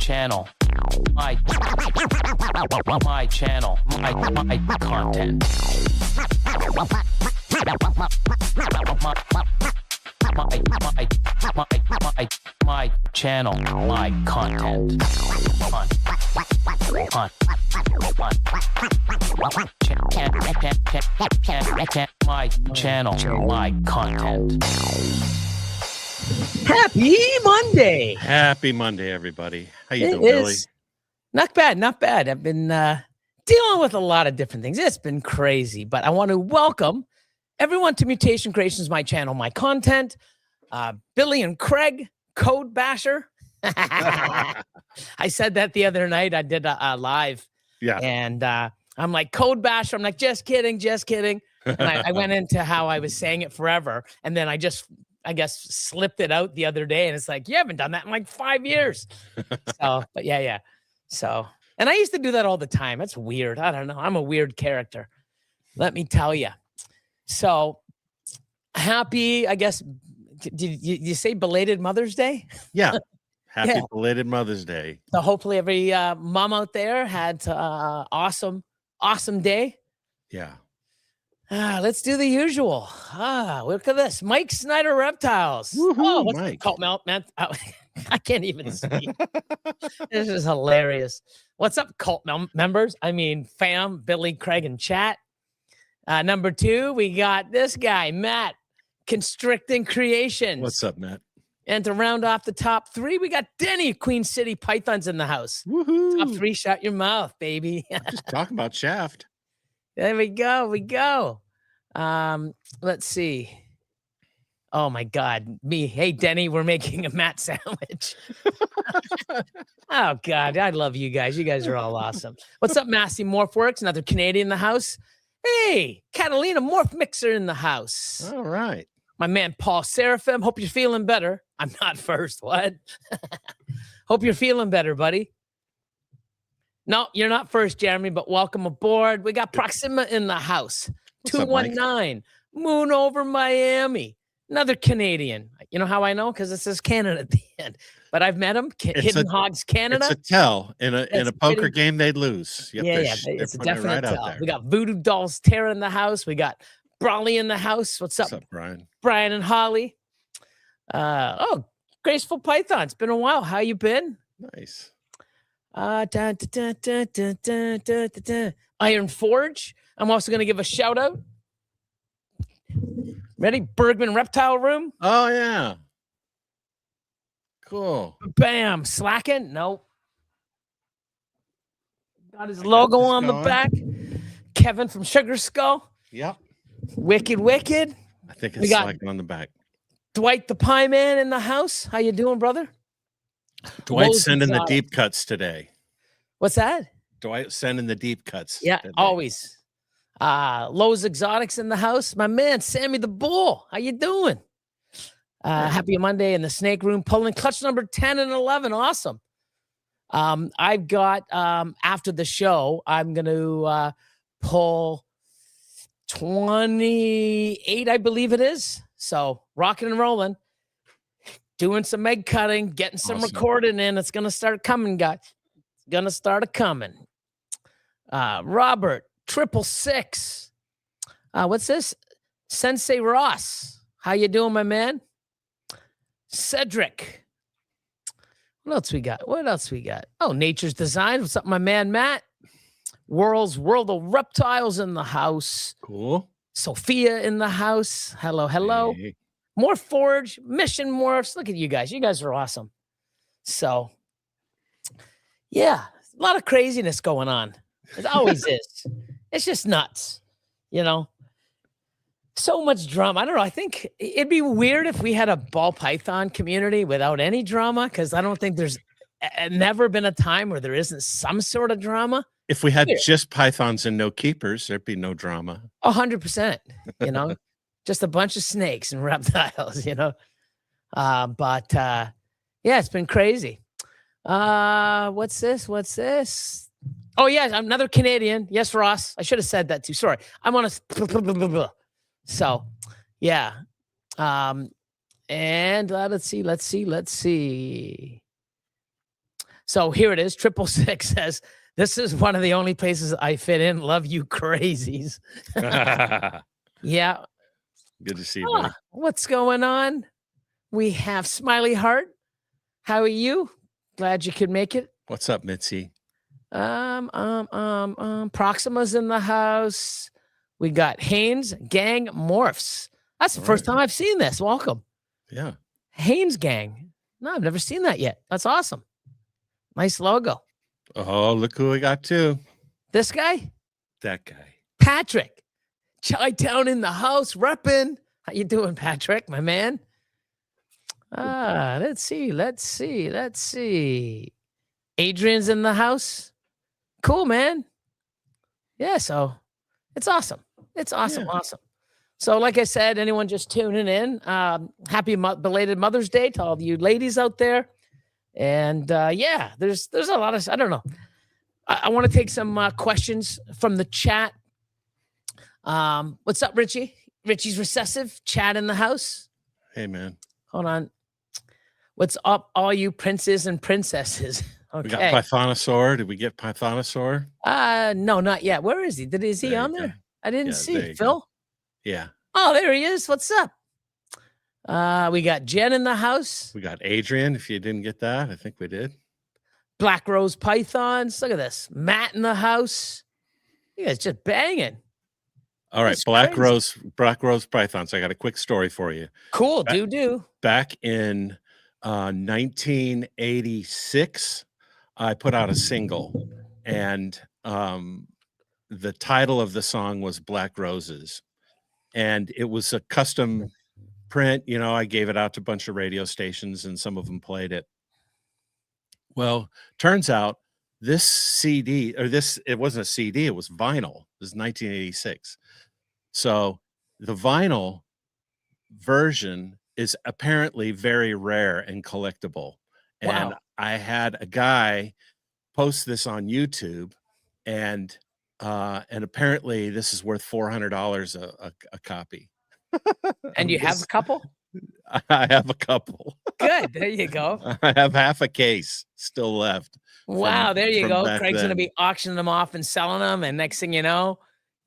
channel, my channel, my content. My channel, my content. My channel, my content. Happy Monday. Happy Monday, everybody. How you doing, It Billy? is not bad, not bad. I've been dealing with a lot of different things. It's been crazy, but I want to welcome everyone to Mutation Creations, my channel, my content. Billy and Craig, Code Basher. I said that the other night. I did a live. Yeah. And I'm like, Code Basher. I'm like, just kidding, just kidding. And I went into how I was saying it forever. And then I guess, slipped it out the other day. And it's like, you haven't done that in like 5 years. So, but yeah. So, and I used to do that all the time. That's weird. I don't know. I'm a weird character. Let me tell you. So happy, I guess, did you say belated Mother's Day? Yeah. Happy Yeah. belated Mother's Day. So hopefully every mom out there had awesome day. Yeah. Let's do the usual. Look at this. Mike Snyder Reptiles. Woohoo, What's Mike. cult man? I can't even speak. This is hilarious. What's up, cult members? I mean, fam, Billy, Craig, and chat. Number 2, we got this guy, Matt, Constricting Creations. What's up, Matt? And to round off the top 3, we got Denny, Queen City Pythons in the house. Woohoo. Top 3, shut your mouth, baby. Just talking about Shaft. There we go. Let's see. Oh my God, me. Hey, Denny, we're making a Matt sandwich. Oh God, I love you guys. You guys are all awesome. What's up, Massey Morphworks? Another Canadian in the house. Hey, Catalina Morph Mixer in the house. All right. My man, Paul Seraphim. Hope you're feeling better. I'm not first. What? Hope you're feeling better, buddy. No, you're not first, Jeremy, but welcome aboard. We got Proxima in the house. What's up, Mike? 219. Moon over Miami. Another Canadian. You know how I know? Because it says Canada at the end. But I've met him. Hidden Hogs Canada. It's a tell. In a poker pretty- game, they'd lose. Yep, Yeah, they're it's a putting it definite right out tell. there. We got Voodoo Dolls Tara in the house. We got Brawley in the house. What's up, What's up, Brian? Brian and Holly? Graceful Python. It's been a while. How you been? Nice. Iron Forge. I'm also going to give a shout out. Ready? Bergman Reptile Room. Oh, yeah. Cool. Bam. Slacking. Nope. Got his logo this on the going. back. Kevin from Sugar Skull. Yep. Wicked. I think We it's got- like on the back. Dwight the Pie Man in the house. How you doing, brother? Dwight's Lowe's sending the Exotic. deep cuts today. What's that? Dwight's sending the deep cuts. Yeah, today. always. Lowe's Exotics in the house. My man, Sammy the Bull. How you doing? Happy Monday in the snake room, pulling clutch number 10 and 11. Awesome. I've got, after the show, I'm going to pull 28, I believe it is. So rocking and rolling, doing some egg cutting, getting some Awesome. recording in. It's going to start coming, guys. It's going to start a-coming. Robert, 666. What's this? Sensei Ross. How you doing, my man? Cedric. What else we got? Oh, Nature's Design. What's up, my man, Matt? World of Reptiles in the house. Cool. Sophia in the house. Hello. Hey. More Forge, Mission Morphs. Look at you guys. You guys are awesome. So, yeah, a lot of craziness going on. It always is. It's just nuts, you know. So much drama. I don't know. I think it'd be weird if we had a ball python community without any drama, because I don't think there's never been a time where there isn't some sort of drama. If we had Weird. just pythons and no keepers, there'd be no drama. 100%, you know, just a bunch of snakes and reptiles, you know. But yeah, it's been crazy. What's this? Oh, yeah, another Canadian. Yes, Ross. I should have said that too. Sorry. I'm on a... So, yeah. And let's see. So here it is. 666 says, this is one of the only places I fit in. Love you crazies. Yeah. Good to see you, buddy. What's going on? We have Smiley Heart. How are you? Glad you could make it. What's up, Mitzi? Proxima's in the house. We got Haynes Gang Morphs. That's the first time I've seen this. Welcome. Yeah. Haynes Gang. No, I've never seen that yet. That's awesome. Nice logo. Oh, look who we got too. This guy? That guy. Patrick. Chi-Town in the house, repping. How you doing, Patrick, my man? Let's see. Adrian's in the house. Cool, man. Yeah, so it's awesome. It's awesome, awesome. So like I said, anyone just tuning in, happy belated Mother's Day to all of you ladies out there. And yeah, there's a lot of, I don't know. I want to take some questions from the chat. What's up, Richie? Richie's recessive chat in the house. Hey, man. Hold on. What's up, all you princes and princesses? Okay. We got Pythonosaur. Did we get Pythonosaur? No, not yet. Where is he? Is he on there? I didn't see. Phil? Go. Yeah. Oh, there he is. What's up? We got Jen in the house. We got Adrian. If you didn't get that, I think we did. Black Rose Pythons. Look at this. Matt in the house. You guys just banging. All right. That's Black crazy. Rose Pythons. I got a quick story for you. Cool. Do. Back in 1986, I put out a single, and the title of the song was Black Roses. And it was a custom print. You know, I gave it out to a bunch of radio stations, and some of them played it. Well, turns out this CD, or it wasn't a CD, it was vinyl. It was 1986. So the vinyl version is apparently very rare and collectible. And I had a guy post this on YouTube, and apparently this is worth $400 a copy. And you have a couple? I have a couple. Good. There you go. I have half a case still left. Wow. There you go. Craig's going to then. be auctioning them off and selling them. And next thing you know.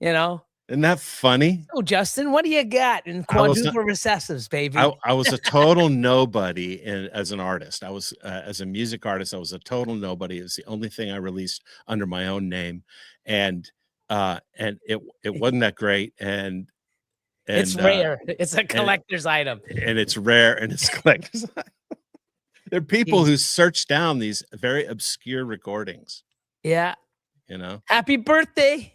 Isn't that funny? Oh, Justin, what do you got in quadruple recessives, baby? I was a total nobody as an artist. I was as a music artist. I was a total nobody. It was the only thing I released under my own name, and it wasn't that great. And it's rare. It's a collector's item, and it's rare, and it's collector's. There are people who search down these very obscure recordings. Yeah, Happy birthday.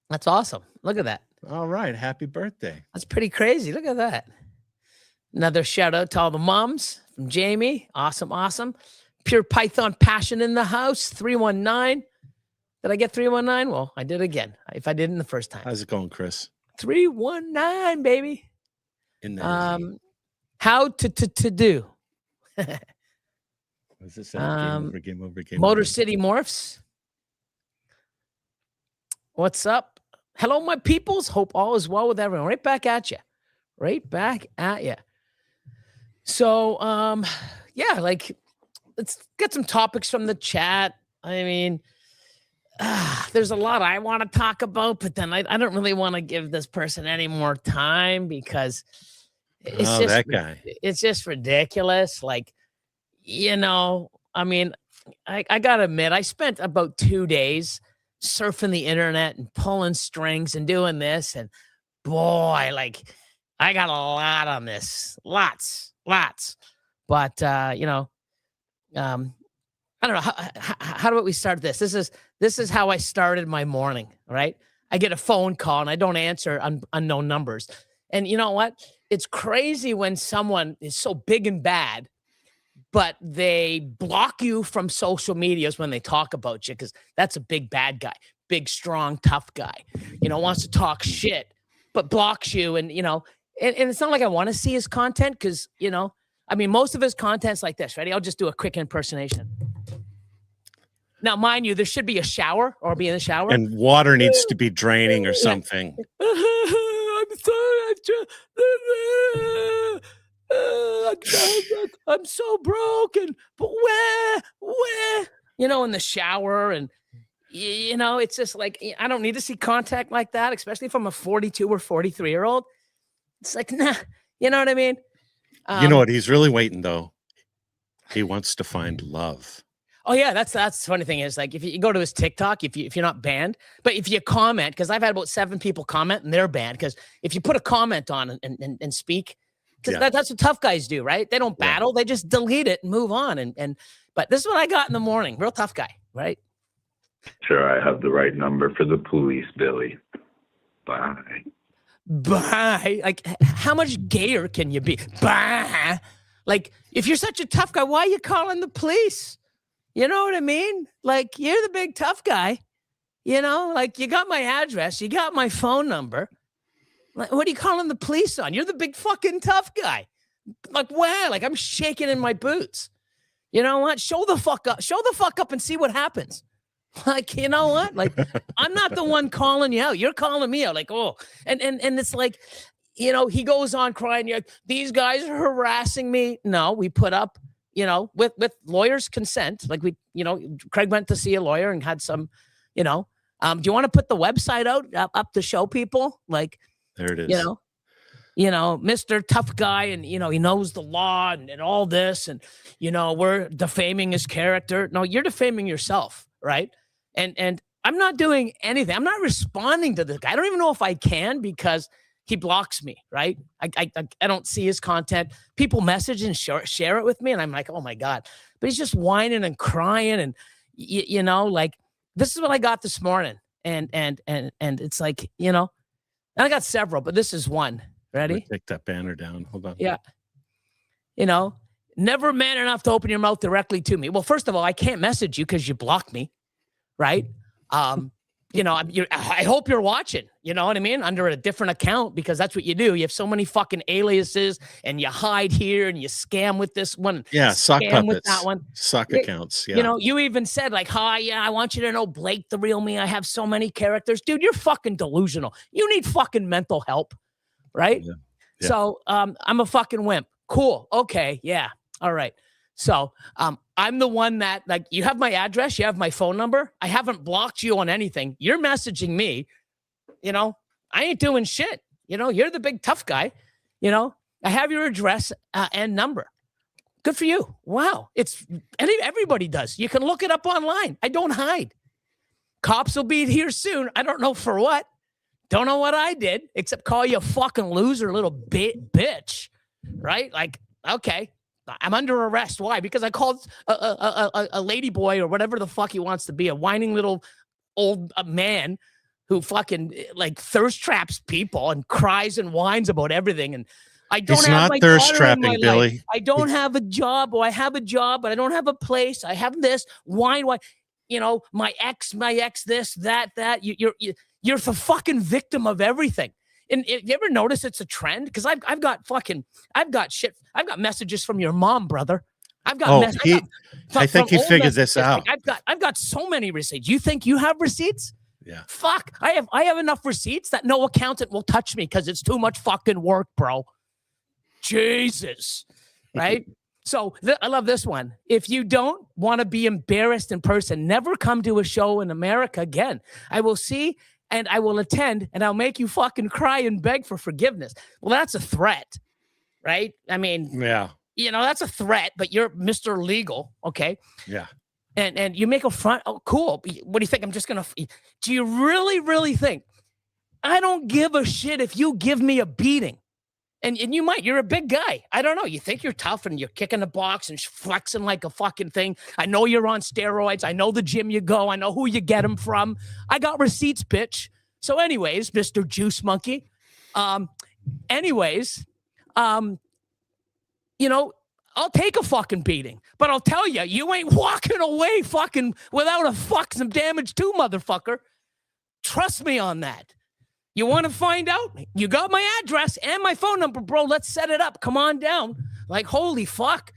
That's awesome. Look at that. All right. Happy birthday. That's pretty crazy. Look at that. Another shout out to all the moms from Jamie. Awesome. Awesome. Pure Python passion in the house. 319. Did I get 319? Well, I did again. If I didn't the first time. How's it going, Chris? 319, baby. How to do. What's this? Game over. Motor City Morphs. What's up? Hello, my peoples. Hope all is well with everyone. Right back at you. So, yeah, like, let's get some topics from the chat. I mean, there's a lot I want to talk about, but then I don't really want to give this person any more time because that guy. It's just ridiculous. Like, I mean, I got to admit, I spent about 2 days surfing the internet and pulling strings and doing this, and boy, like, I got a lot on this, lots, but I don't know, how about we start this? This is how I started my morning. Right, I get a phone call and I don't answer unknown numbers, and you know what, it's crazy when someone is so big and bad but they block you from social medias when they talk about you, because that's a big bad guy, big, strong, tough guy, wants to talk shit, but blocks you. And, and it's not like I want to see his content because, I mean, most of his content's like this. Ready? I'll just do a quick impersonation. Now, mind you, there should be a shower or be in the shower. And water needs to be draining or something. I'm sorry. I'm so broken, but where, in the shower. And, it's just like, I don't need to see contact like that, especially from a 42 or 43-year-old. It's like, nah, you know what I mean? You know what? He's really waiting, though. He wants to find love. Oh yeah, that's the funny thing is, like, if you go to his TikTok, if you're not banned, but if you comment, because I've had about 7 people comment and they're banned, because if you put a comment on and speak, because that's what tough guys do, right? They don't battle, they just delete it and move on. But this is what I got in the morning. Real tough guy, right? Sure, I have the right number for the police, Billy. Bye. Bye. Like, how much gayer can you be? Bye. Like, if you're such a tough guy, why are you calling the police? You know what I mean? Like, you're the big tough guy. Like, you got my address, you got my phone number. Like, what are you calling the police on? You're the big fucking tough guy. Like, wow, like, I'm shaking in my boots. You know what? Show the fuck up and see what happens. Like, you know what? Like, I'm not the one calling you out. You're calling me out. Like, oh, and it's like, he goes on crying. You're like, these guys are harassing me. No, we put up, with lawyers' consent. Like, we, Craig went to see a lawyer and had some, do you want to put the website up to show people? Like, there it is. Mr. Tough Guy, and, he knows the law and all this, and, we're defaming his character. No, you're defaming yourself, right? And I'm not doing anything. I'm not responding to this guy. I don't even know if I can, because he blocks me, right? I don't see his content. People message and share it with me, and I'm like, oh my God. But he's just whining and crying, and like, this is what I got this morning. And it's like, and I got several, but this is one. Ready? Take that banner down. Hold on. Yeah. Never man enough to open your mouth directly to me. Well, first of all, I can't message you because you blocked me, right? I hope you're watching, you know what I mean? Under a different account, because that's what you do. You have so many fucking aliases, and you hide here and you scam with this one. Yeah, sock scam puppets. with that one. Sock accounts. Yeah. You even said, like, hi, yeah, I want you to know Blake, the real me. I have so many characters. Dude, you're fucking delusional. You need fucking mental help, right? Yeah. Yeah. So I'm a fucking wimp. Cool. Okay. Yeah. All right. So I'm the one that, like, you have my address, you have my phone number. I haven't blocked you on anything. You're messaging me. I ain't doing shit. You're the big tough guy. I have your address and number. Good for you. Wow. Everybody does. You can look it up online. I don't hide. Cops will be here soon. I don't know for what. Don't know what I did, except call you a fucking loser, little bitch. Right? Like, okay. I'm under arrest. Why? Because I called a lady boy, or whatever the fuck he wants to be, a whining little old man who fucking, like, thirst traps people and cries and whines about everything. And I don't have my thirst daughter in my trapping, Billy. life. I don't have a job, or I have a job, but I don't have a place. I have this whine. My ex, this, that. You're the fucking victim of everything. And you ever notice it's a trend? Because I've got shit. I've got messages from your mom, brother. I think he figured this out. I've got so many receipts. You think you have receipts? Yeah. Fuck. I have enough receipts that no accountant will touch me, because it's too much fucking work, bro. Jesus. Right? So I love this one. If you don't want to be embarrassed in person, never come to a show in America again. I will see, and I will attend, and I'll make you fucking cry and beg for forgiveness. Well, that's a threat, right? I mean, yeah, that's a threat, but you're Mr. Legal, okay? Yeah. And you make a front. Oh, cool. What do you think? I'm just going to, do you really, really think I don't give a shit if you give me a beating? And you're a big guy. I don't know. You think you're tough, and you're kicking the box and flexing like a fucking thing. I know you're on steroids. I know the gym you go. I know who you get them from. I got receipts, bitch. So anyways, Mr. Juice Monkey, I'll take a fucking beating, but I'll tell you, you ain't walking away fucking without a some damage too, motherfucker. Trust me on that. You want to find out? You got my address and my phone number, bro. Let's set it up. Come on down. Like, holy fuck.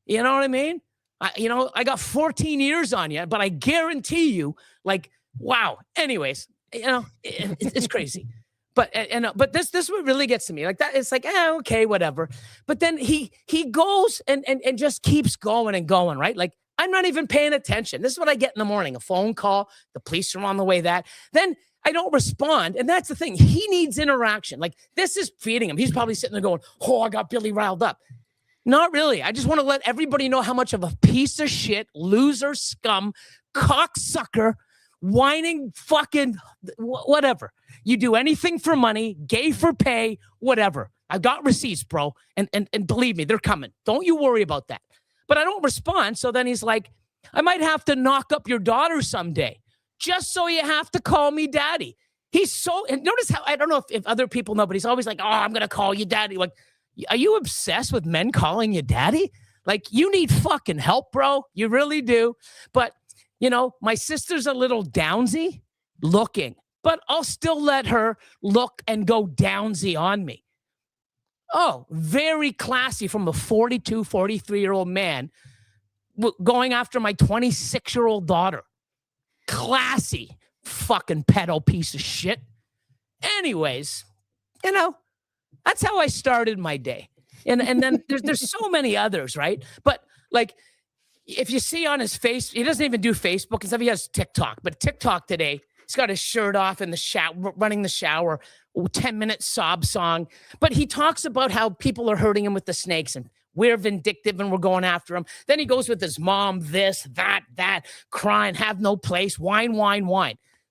You know what I mean? I got 14 years on you, but I guarantee you, like, wow. Anyways, it's crazy. But but this what really gets to me. Like that, it's like, okay, whatever. But then he goes and just keeps going and going, right? Like I'm not even paying attention. This is what I get in the morning: a phone call, the police are on the way. Then I don't respond, and that's the thing. He needs interaction. Like this is feeding him. He's probably sitting there going, "Oh, I got Billy riled up." Not really. I just want to let everybody know how much of a piece of shit, loser, scum, cocksucker, whining, fucking whatever. You do anything for money, gay for pay, whatever. I've got receipts, bro. And believe me, they're coming. Don't you worry about that. But I don't respond. So then he's like, I might have to knock up your daughter someday, just so you have to call me daddy. He's so, and notice how, I don't know if other people know, but he's always like, oh, I'm going to call you daddy. Like, are you obsessed with men calling you daddy? Like, you need fucking help, bro. You really do. But, you know, my sister's a little downsy looking, but I'll still let her look and go downsy on me. Oh, very classy from a 42, 43-year-old man going after my 26-year-old daughter. Classy fucking pedo piece of shit. Anyways, you know, that's how I started my day. And then there's so many others, right? But like, if you see on his face, he doesn't even do Facebook and stuff. He has TikTok. But TikTok today, he's got his shirt off in the shower, running the shower, 10-minute sob song. But he talks about how people are hurting him with the snakes and we're vindictive and we're going after him. Then he goes with his mom, this, that, crying, have no place, whine.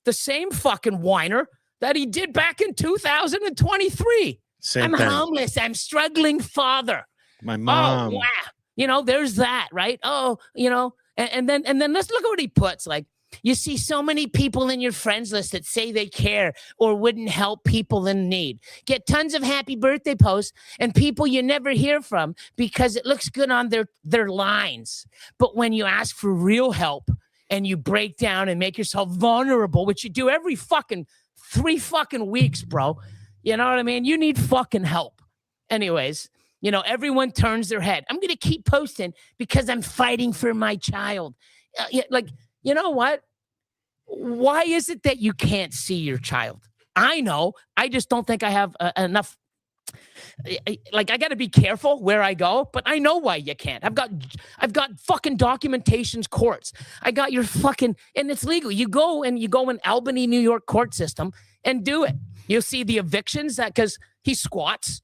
The same fucking whiner that he did back in 2023. I'm homeless. I'm struggling father. My mom. Oh, wow. You know, there's that, right? Oh, you know, and then let's look at what he puts. Like, you see so many people in your friends list that say they care or wouldn't help people in need. Get tons of happy birthday posts and people you never hear from because it looks good on their lines. But when you ask for real help and you break down and make yourself vulnerable, which you do every fucking 3 fucking weeks, bro. You know what I mean? You need fucking help. Anyways, you know, everyone turns their head. I'm going to keep posting because I'm fighting for my child. Like, you know what? Why is it that you can't see your child? I know. I just don't think I have enough. Like, I got to be careful where I go, but I know why you can't. I've got fucking documentations, courts. I got your fucking, and it's legal. You go in Albany, New York court system and do it. You'll see the evictions because he squats.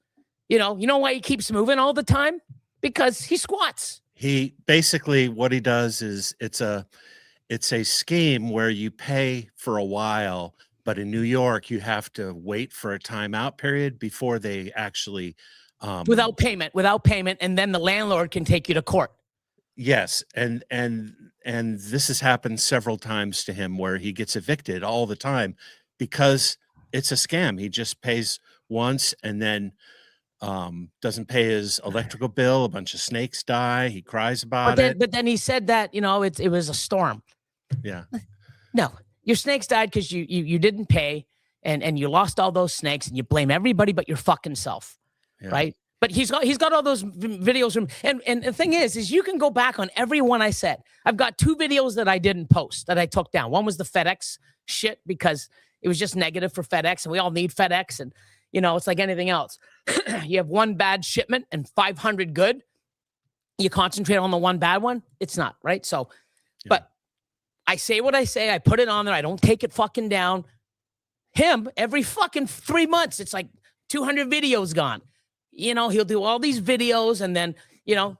You know why he keeps moving all the time? Because he squats. He basically, what he does is it's a scheme where you pay for a while, but in New York, you have to wait for a timeout period before they actually without payment, and then the landlord can take you to court. Yes, and this has happened several times to him where he gets evicted all the time because it's a scam. He just pays once and then doesn't pay his electrical bill. A bunch of snakes die. He cries about it. But then he said that, you know, it was a storm. Yeah. No, your snakes died because you didn't pay and you lost all those snakes and you blame everybody but your fucking self. Yeah. Right? But he's got all those videos and the thing is you can go back on every one I said. I've got 2 videos that I didn't post that I took down. One was the FedEx shit because it was just negative for FedEx and we all need FedEx and you know, it's like anything else. You have 1 bad shipment and 500 good. You concentrate on the 1 bad one. It's not, right? So, yeah. But I say what I say. I put it on there. I don't take it fucking down. Him, every fucking 3 months, it's like 200 videos gone. You know, he'll do all these videos and then, you know,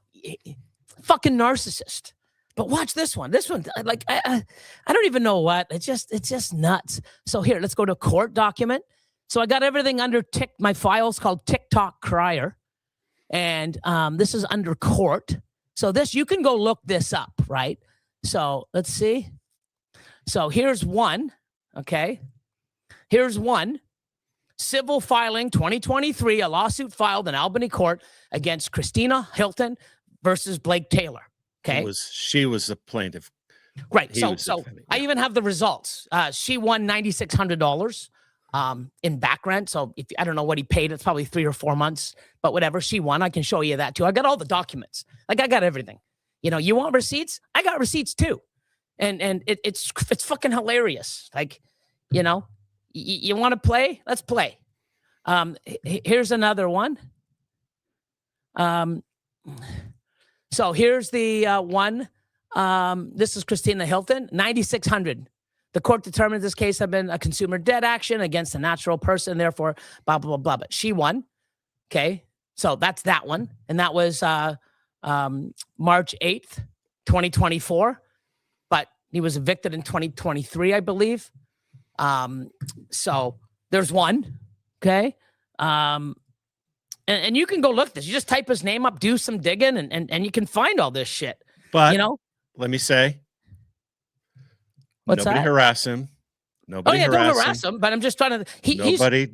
fucking narcissist. But watch this one. This one, like, I don't even know what. It's just nuts. So here, let's go to court document. So I got everything under my file's called TikTok Crier. And this is under court. So this, you can go look this up, right? So let's see. So here's one, okay? Here's one. Civil filing 2023, a lawsuit filed in Albany court against Christina Hilton versus Blake Taylor. Okay. She was the plaintiff. Right. So I even have the results. She won $9,600 in back rent. So I don't know what he paid. It's probably 3 or 4 months, but whatever. She won. I can show you that too. I got all the documents. Like I got everything. You know, you want receipts? I got receipts too. And it's fucking hilarious. Like, you know, you want to play? Let's play. Here's another one. So here's the one. This is Christina Hilton, 9,600. The court determined this case had been a consumer debt action against a natural person, therefore, blah, blah, blah, blah. But she won. Okay. So that's that one. And that was March 8th, 2024. But he was evicted in 2023, I believe. So there's one. Okay. And you can go look at this. You just type his name up, do some digging, and you can find all this shit. But you know, let me say, what's nobody that? harass him. Nobody Don't harass harass him. But I'm just trying to. Nobody.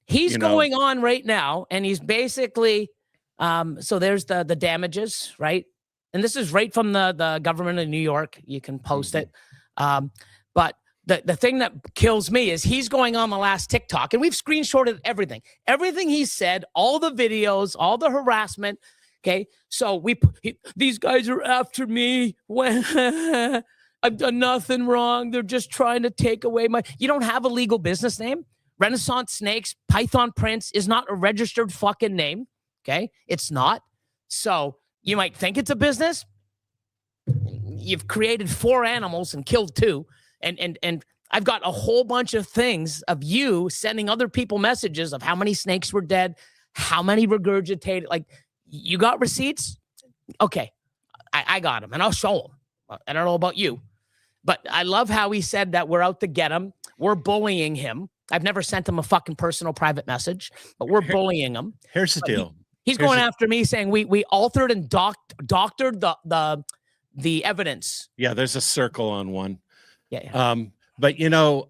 He's you know, going on right now, and he's basically. So there's the damages, right? And this is right from the government of New York. You can post it. But the thing that kills me is he's going on the last TikTok, and we've screenshotted everything he said, all the videos, all the harassment. Okay, so these guys are after me when I've done nothing wrong. They're just trying to take away my. You don't have a legal business name. Renaissance Snakes, Python Prince is not a registered fucking name. Okay, it's not. So you might think it's a business. You've created 4 animals and killed 2. And I've got a whole bunch of things of you sending other people messages of how many snakes were dead, how many regurgitated. Like, you got receipts? Okay, I got them, and I'll show them. I don't know about you, but I love how he said that we're out to get him. We're bullying him. I've never sent him a fucking personal private message, but we're bullying him. Here's the deal. He's going after me, saying we altered and doctored the evidence. Yeah, there's a circle on one. Yeah. But you know,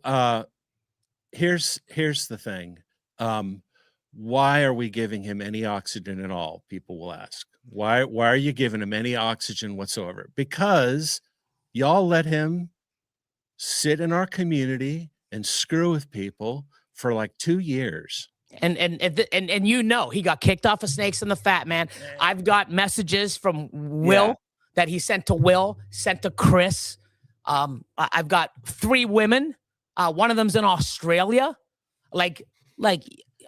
here's the thing. Why are we giving him any oxygen at all? People will ask. Why are you giving him any oxygen whatsoever? Because y'all let him sit in our community and screw with people for like 2 years. And you know, he got kicked off of Snakes and the Fat Man. I've got messages from Will that he sent to Will, sent to Chris. I've got 3 women. One of them's in Australia. Like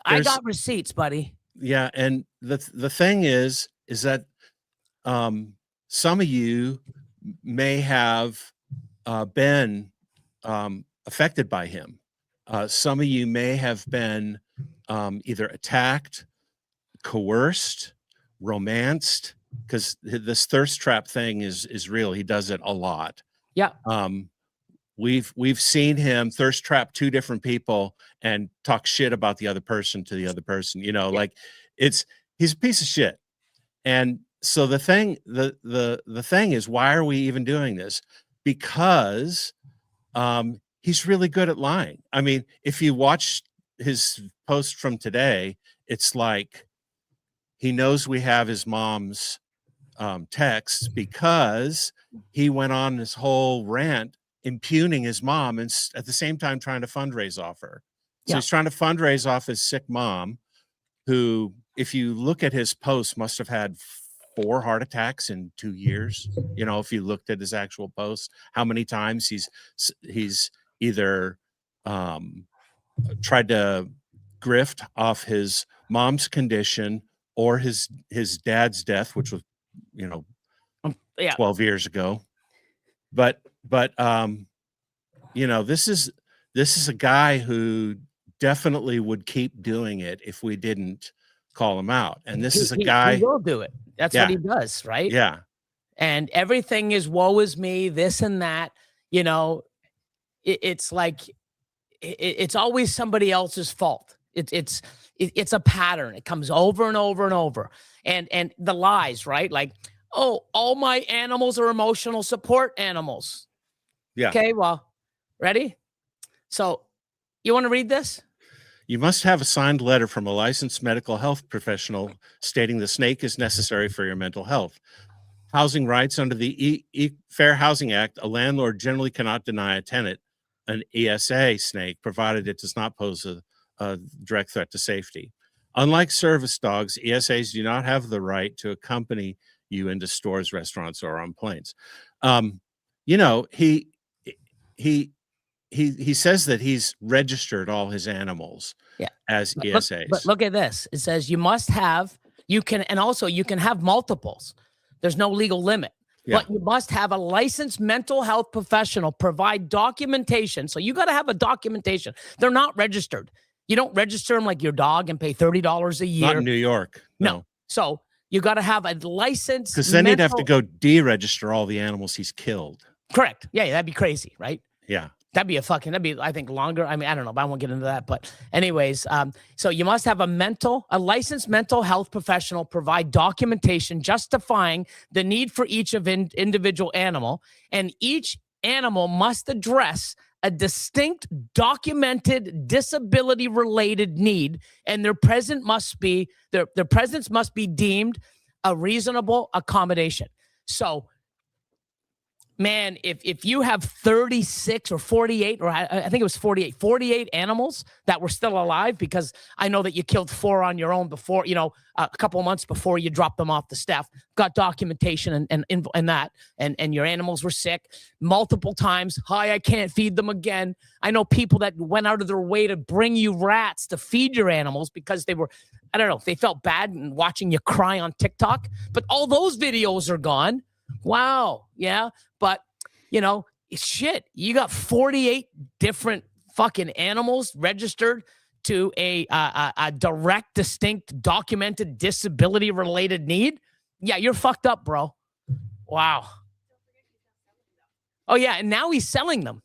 I got receipts, buddy. Yeah, and the thing is that some of you may have been affected by him. Some of you may have been either attacked, coerced, romanced, because this thirst trap thing is real. He does it a lot. Yeah. We've seen him thirst trap 2 different people and talk shit about the other person to the other person. You know, like he's a piece of shit. And so the thing is, why are we even doing this? Because he's really good at lying. I mean, if you watch his post from today, it's like he knows we have his mom's texts, because he went on this whole rant impugning his mom and at the same time trying to fundraise off her. So he's trying to fundraise off his sick mom, who, if you look at his post, must have had 4 heart attacks in 2 years. You know, if you looked at his actual posts, how many times he's either tried to grift off his mom's condition or his dad's death, which was, you know, 12 years ago. But you know, this is a guy who definitely would keep doing it if we didn't call him out. And this is a guy he will do it. That's what he does, right? Yeah. And everything is woe is me, this and that. You know, it's like it's always somebody else's fault. It's a pattern. It comes over and over and over. And the lies, right? Like, oh, all my animals are emotional support animals. Yeah. Okay, well, ready? So you want to read this? You must have a signed letter from a licensed medical health professional stating the snake is necessary for your mental health. Housing rights under the Fair Housing Act, a landlord generally cannot deny a tenant an ESA snake, provided it does not pose a direct threat to safety. Unlike service dogs, ESAs do not have the right to accompany you into stores, restaurants, or on planes. You know, he he says that he's registered all his animals as ESAs. But look at this. It says you must have, you can have multiples. There's no legal limit. But you must have a licensed mental health professional provide documentation. So you got to have a documentation. They're not registered. You don't register them like your dog and pay $30 a year. Not in New York. No. So you got to have a license. Because then he'd have to go deregister all the animals he's killed. Correct. Yeah, that'd be crazy, right? Yeah. That'd be, I think, longer. I mean, I don't know, but I won't get into that. But anyways, so you must have a licensed mental health professional provide documentation justifying the need for each of individual animal, and each animal must address a distinct documented disability-related need, and their presence must be deemed a reasonable accommodation. So, man, if you have 36 or 48, or I think it was 48 animals that were still alive, because I know that you killed 4 on your own before, a couple of months before you dropped them off the staff, got documentation and that, and your animals were sick multiple times. Hi, I can't feed them again. I know people that went out of their way to bring you rats to feed your animals because they were, I don't know, they felt bad and watching you cry on TikTok, but all those videos are gone. Wow. Yeah. But, shit, you got 48 different fucking animals registered to a direct, distinct, documented disability-related need. Yeah, you're fucked up, bro. Wow. Oh, yeah. And now he's selling them.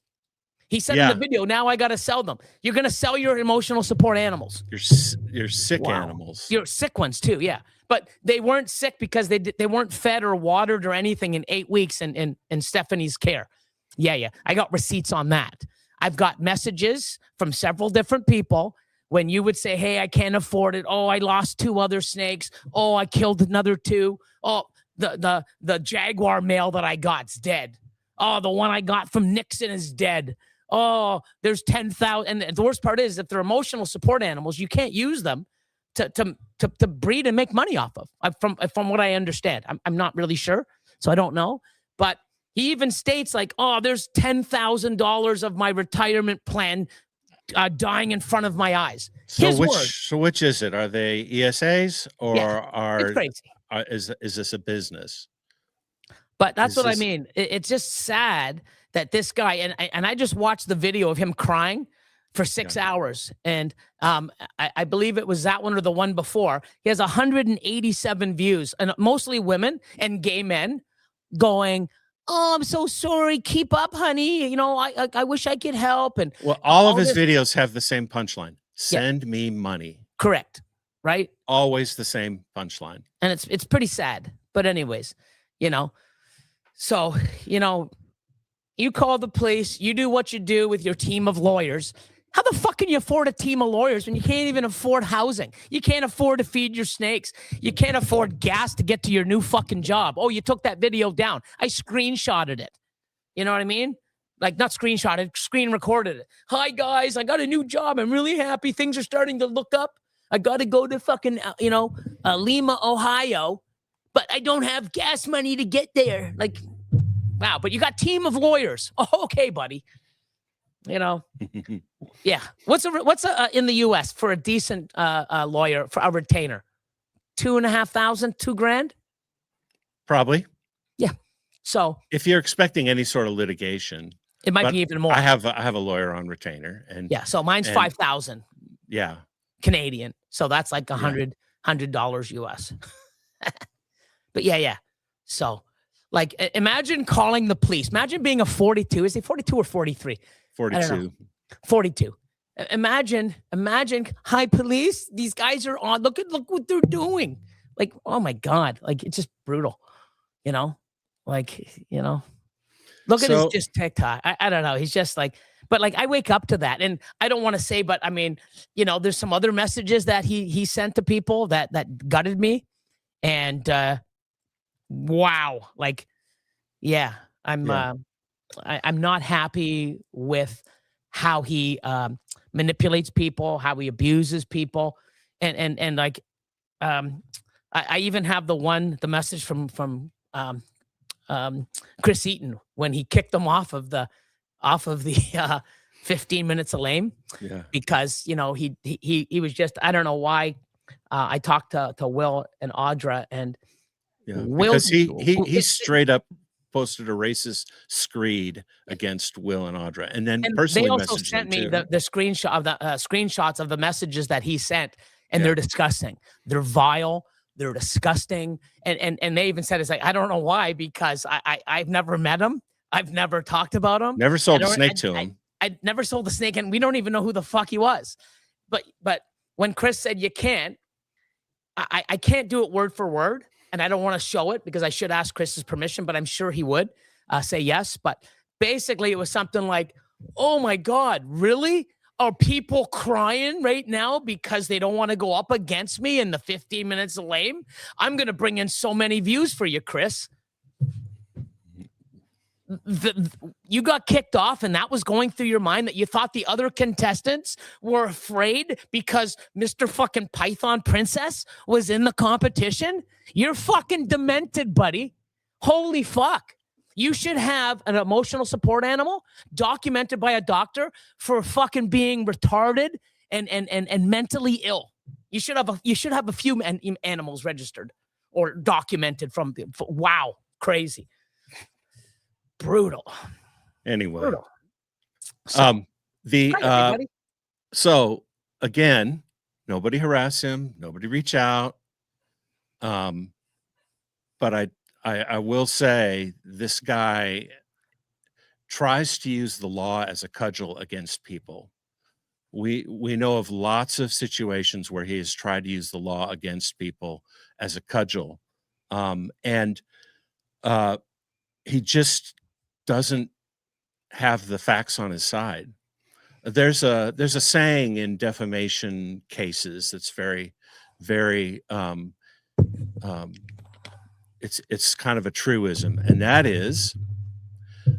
He said in the video, now I got to sell them. You're going to sell your emotional support animals. Your sick animals. Your sick ones, too. Yeah. But they weren't sick because they weren't fed or watered or anything in 8 weeks in Stephanie's care. Yeah. I got receipts on that. I've got messages from several different people when you would say, hey, I can't afford it. Oh, I lost 2 other snakes. Oh, I killed another 2. Oh, the jaguar male that I got's dead. Oh, the one I got from Nixon is dead. Oh, there's 10,000. And the worst part is, if they're emotional support animals, you can't use them to breed and make money off of, from what I understand. I'm not really sure, so I don't know. But he even states like, oh, there's $10,000 of my retirement plan dying in front of my eyes. So which is it? Are they ESAs or it's crazy. Is this a business? But that's what I mean. It's just sad that this guy, and I just watched the video of him crying for 6 hours. And I believe it was that one or the one before. He has 187 views, and mostly women and gay men going, oh, I'm so sorry. Keep up, honey. I wish I could help. And all of his videos have the same punchline. Send me money. Correct. Right. Always the same punchline. And it's pretty sad. But anyways, so, you call the police, you do what you do with your team of lawyers. How the fuck can you afford a team of lawyers when you can't even afford housing? You can't afford to feed your snakes. You can't afford gas to get to your new fucking job. Oh, you took that video down. I screenshotted it. You know what I mean? Like, not screenshotted, screen recorded it. Hi, guys, I got a new job. I'm really happy. Things are starting to look up. I got to go to fucking, Lima, Ohio, but I don't have gas money to get there. Like, wow, but you got team of lawyers. Oh, okay, buddy. Yeah. What's in the U.S. for a decent lawyer, for a retainer? $2,500, $2,000? Probably. Yeah. So if you're expecting any sort of litigation, it might be even more. I have a lawyer on retainer, and so mine's $5,000. Yeah. Canadian. So that's like $100 US. But yeah. So, like, imagine calling the police. Imagine being a 42. Is he 42 or 43? 42. 42. Imagine, hi, police. These guys are on. Look what they're doing. Like, oh my God. Like, it's just brutal. Look at his just TikTok. I don't know. He's just like, but like, I wake up to that, and I don't want to say, but I mean, there's some other messages that he sent to people that gutted me. And wow. Like, yeah, I'm not happy with how he manipulates people, how he abuses people. And like, I even have the message from Chris Eaton when he kicked them off of the 15 minutes of lame Yeah. because, you know, he was just, I don't know why. I talked to Will and Audra, and Yeah. Will, Because he straight up posted a racist screed against Will and Audra, and then and personally they also messaged sent them me too. the screenshot of the screenshots of the messages that he sent, and Yeah. they're disgusting. They're vile. They're disgusting. And they even said, it's like, I don't know why, because I've never met him. I've never talked about him. Never sold a don't- snake to him. I never sold the snake, and we don't even know who the fuck he was. But when Chris said you can't, I can't do it word for word, and I don't want to show it because I should ask Chris's permission, but I'm sure he would say yes. But basically, it was something like, "Oh my God, really? Are people crying right now because they don't want to go up against me in the 15 minutes of lame? I'm going to bring in so many views for you, Chris." You got kicked off, and that was going through your mind, that you thought the other contestants were afraid because Mr. fucking Python Princess was in the competition? You're fucking demented, buddy. Holy fuck. You should have an emotional support animal documented by a doctor for fucking being retarded and mentally ill. You should have a few animals registered or documented from the, wow, crazy. Brutal. Anyway, Brutal. So, Hi, everybody. so again, nobody harass him, nobody reach out. But I will say this guy tries to use the law as a cudgel against people. We know of lots of situations where he has tried to use the law against people as a cudgel, and he just doesn't have the facts on his side. There's a saying in defamation cases that's very, very it's kind of a truism, and that is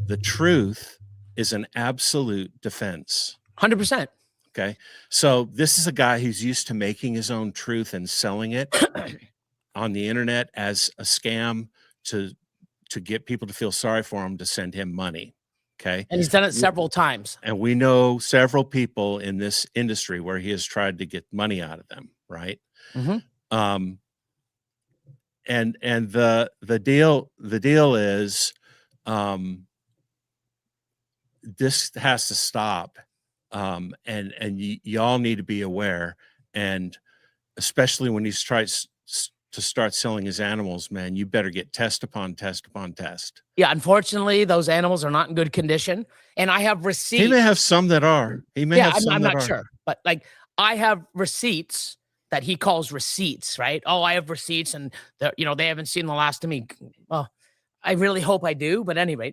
the truth is an absolute defense. 100%. Okay, so this is a guy who's used to making his own truth and selling it on the internet as a scam to get people to feel sorry for him, to send him money. Okay. And he's done it several times. And we know several people in this industry where he has tried to get money out of them. Right. Mm-hmm. And the deal is, this has to stop. And y'all need to be aware. And especially when he's tries to start selling his animals, man, you better get test upon test upon test. Yeah, unfortunately, those animals are not in good condition, and I have receipts. He may have some that are. He may have some I'm that not are. sure, but like I have receipts that he calls receipts, right? Oh, I have receipts, and they haven't seen the last of me. Well, I really hope I do, but anyway.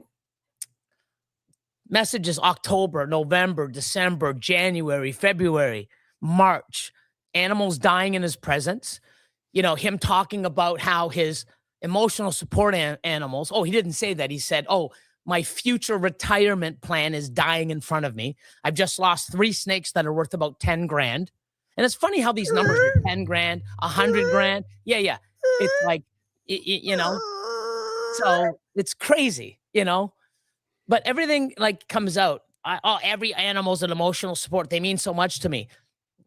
Messages October, November, December, January, February, March, animals dying in his presence. Him talking about how his emotional support animals. Oh, he didn't say that. He said, "Oh, my future retirement plan is dying in front of me. I've just lost 3 snakes that are worth about 10 grand." And it's funny how these numbers are 10 grand, 100 grand. Yeah. It's like, so it's crazy, but everything like comes out. Every animal's an emotional support. They mean so much to me.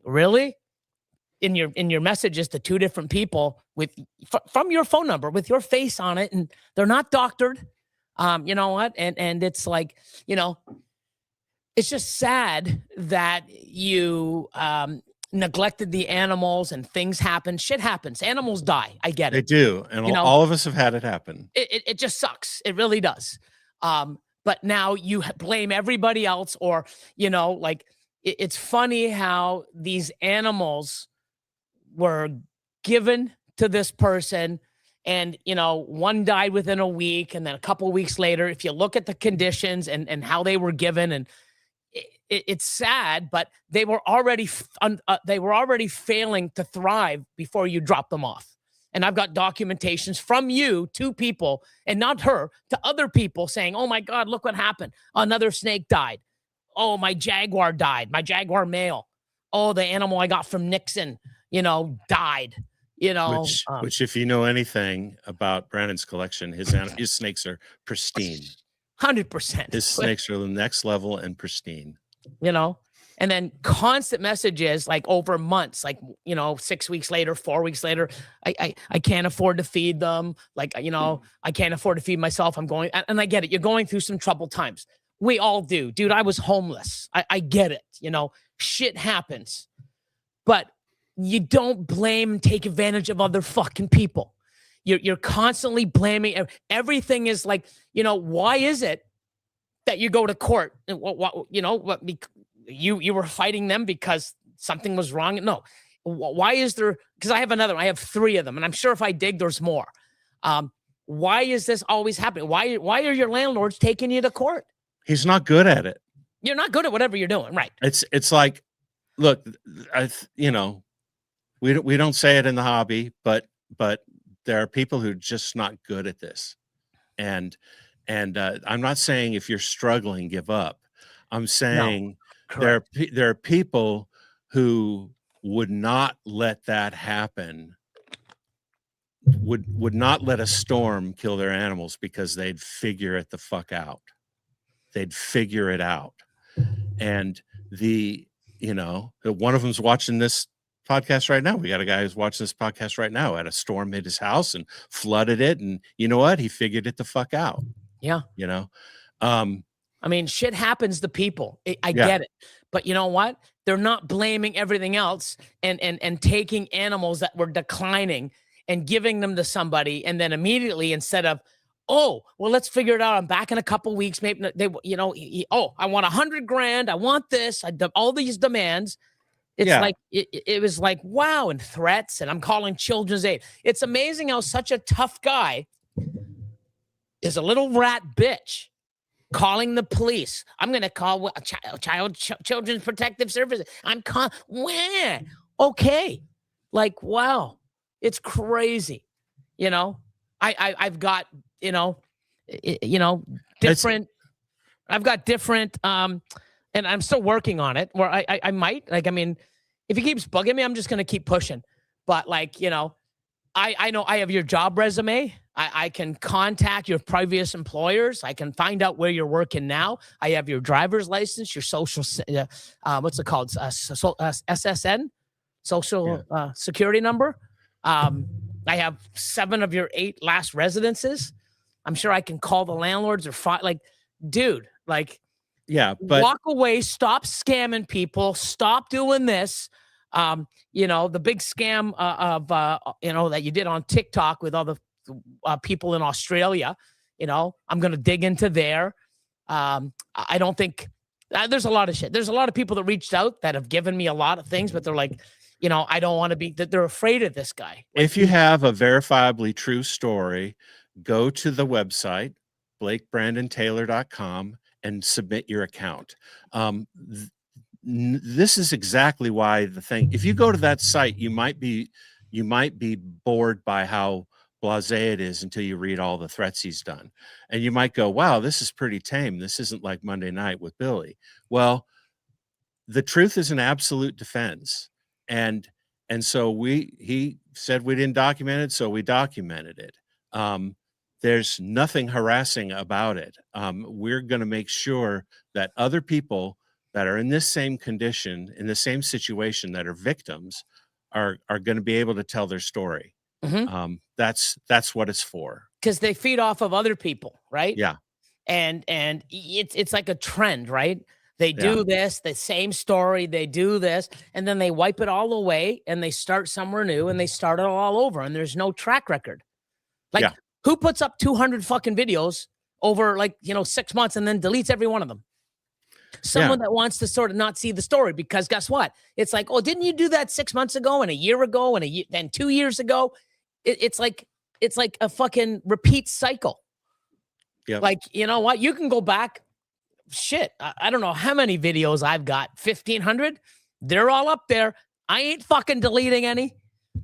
Really? In your messages to 2 different people from your phone number with your face on it, and they're not doctored. You know what? And it's like, it's just sad that you neglected the animals, and things happen. Shit happens. Animals die. I get it. They do. And all of us have had it happen. It just sucks. It really does. But now you blame everybody else, or, like it's funny how these animals were given to this person, and one died within a week, and then a couple weeks later, if you look at the conditions and how they were given, and it's sad, but they were already failing to thrive before you drop them off. And I've got documentations from you to people, and not her, to other people saying, "Oh my God, look what happened. Another snake died. Oh, my jaguar died. My jaguar male. Oh, the animal I got from Nixon, died." Which if you know anything about Brandon's collection, his snakes are pristine. 100%. His snakes are the next level and pristine. you know, and then constant messages like over months, like, 6 weeks later, 4 weeks later, I can't afford to feed them. Like, I can't afford to feed myself. I'm going, and I get it. You're going through some troubled times. We all do, dude. I was homeless. I get it. Shit happens, but you don't blame and take advantage of other fucking people. You're constantly blaming. Everything is like, why is it that you go to court? And you were fighting them because something was wrong? No. Why is there? Because I have another one. I have 3 of them, and I'm sure if I dig, there's more. Why is this always happening? Why are your landlords taking you to court? He's not good at it. You're not good at whatever you're doing, right? It's like, look, we don't say it in the hobby, but there are people who are just not good at this. And I'm not saying if you're struggling, give up. I'm saying there are people who would not let that happen, would not let a storm kill their animals because they'd figure it the fuck out. They'd figure it out. And one of them's watching this podcast right now. We got a guy who's watching this podcast right now. Had a storm hit his house and flooded it, and you know what? He figured it the fuck out. Yeah. I mean, shit happens to people. I get it, but you know what? They're not blaming everything else and taking animals that were declining and giving them to somebody, and then immediately, instead of, oh, well, let's figure it out, I'm back in a couple of weeks. Maybe they, I want $100,000. I want this. All these demands. It's like, it was like, wow, and threats, and I'm calling children's aid. It's amazing how such a tough guy is a little rat bitch calling the police. I'm going to call Children's Protective Services. Where? Okay. Like, wow, it's crazy. I've got, different, I've got different, and I'm still working on it, where I might, if he keeps bugging me, I'm just going to keep pushing. But I know I have your job resume. I can contact your previous employers. I can find out where you're working now. I have your driver's license, your social, what's it called? SSN, social security number. I have 7 of your 8 last residences. I'm sure I can call the landlords or dude, yeah, but walk away, stop scamming people, stop doing this. The big scam of that you did on TikTok with all the people in Australia, I'm going to dig into there. I don't think there's a lot of shit. There's a lot of people that reached out that have given me a lot of things, but they're like, I don't want to be, that they're afraid of this guy. If you have a verifiably true story, go to the website, BlakeBrandonTaylor.com, and submit your account. This is exactly why if you go to that site, you might be bored by how blasé it is until you read all the threats he's done. And you might go, wow, this is pretty tame. This isn't like Monday Night with Billy. Well, the truth is an absolute defense. And so he said we didn't document it, so we documented it. There's nothing harassing about it. We're going to make sure that other people that are in this same condition, in the same situation, that are victims, are going to be able to tell their story. Mm-hmm. That's what it's for. Because they feed off of other people, right? Yeah. And it's like a trend, right? They do this, the same story, they do this, and then they wipe it all away and they start somewhere new and they start it all over, and there's no track record. Who puts up 200 fucking videos over 6 months and then deletes every one of them? Someone that wants to sort of not see the story, because guess what? It's like, oh, didn't you do that 6 months ago and a year ago and then 2 years ago? It's like a fucking repeat cycle. Yeah. You know what? You can go back. Shit, I don't know how many videos I've got. 1,500. They're all up there. I ain't fucking deleting any.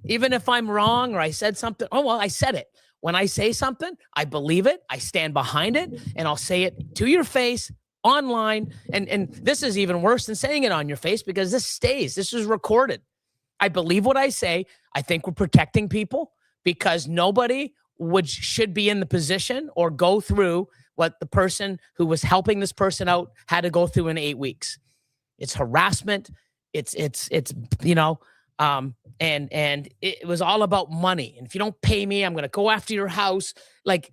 Even if I'm wrong or I said something. Oh, well, I said it. When I say something, I believe it. I stand behind it, and I'll say it to your face online. And this is even worse than saying it on your face, because this stays. This is recorded. I believe what I say. I think we're protecting people, because nobody should be in the position or go through what the person who was helping this person out had to go through in 8 weeks. it's harassment, it's you know, and it was all about money. And if you don't pay me, I'm gonna go after your house. Like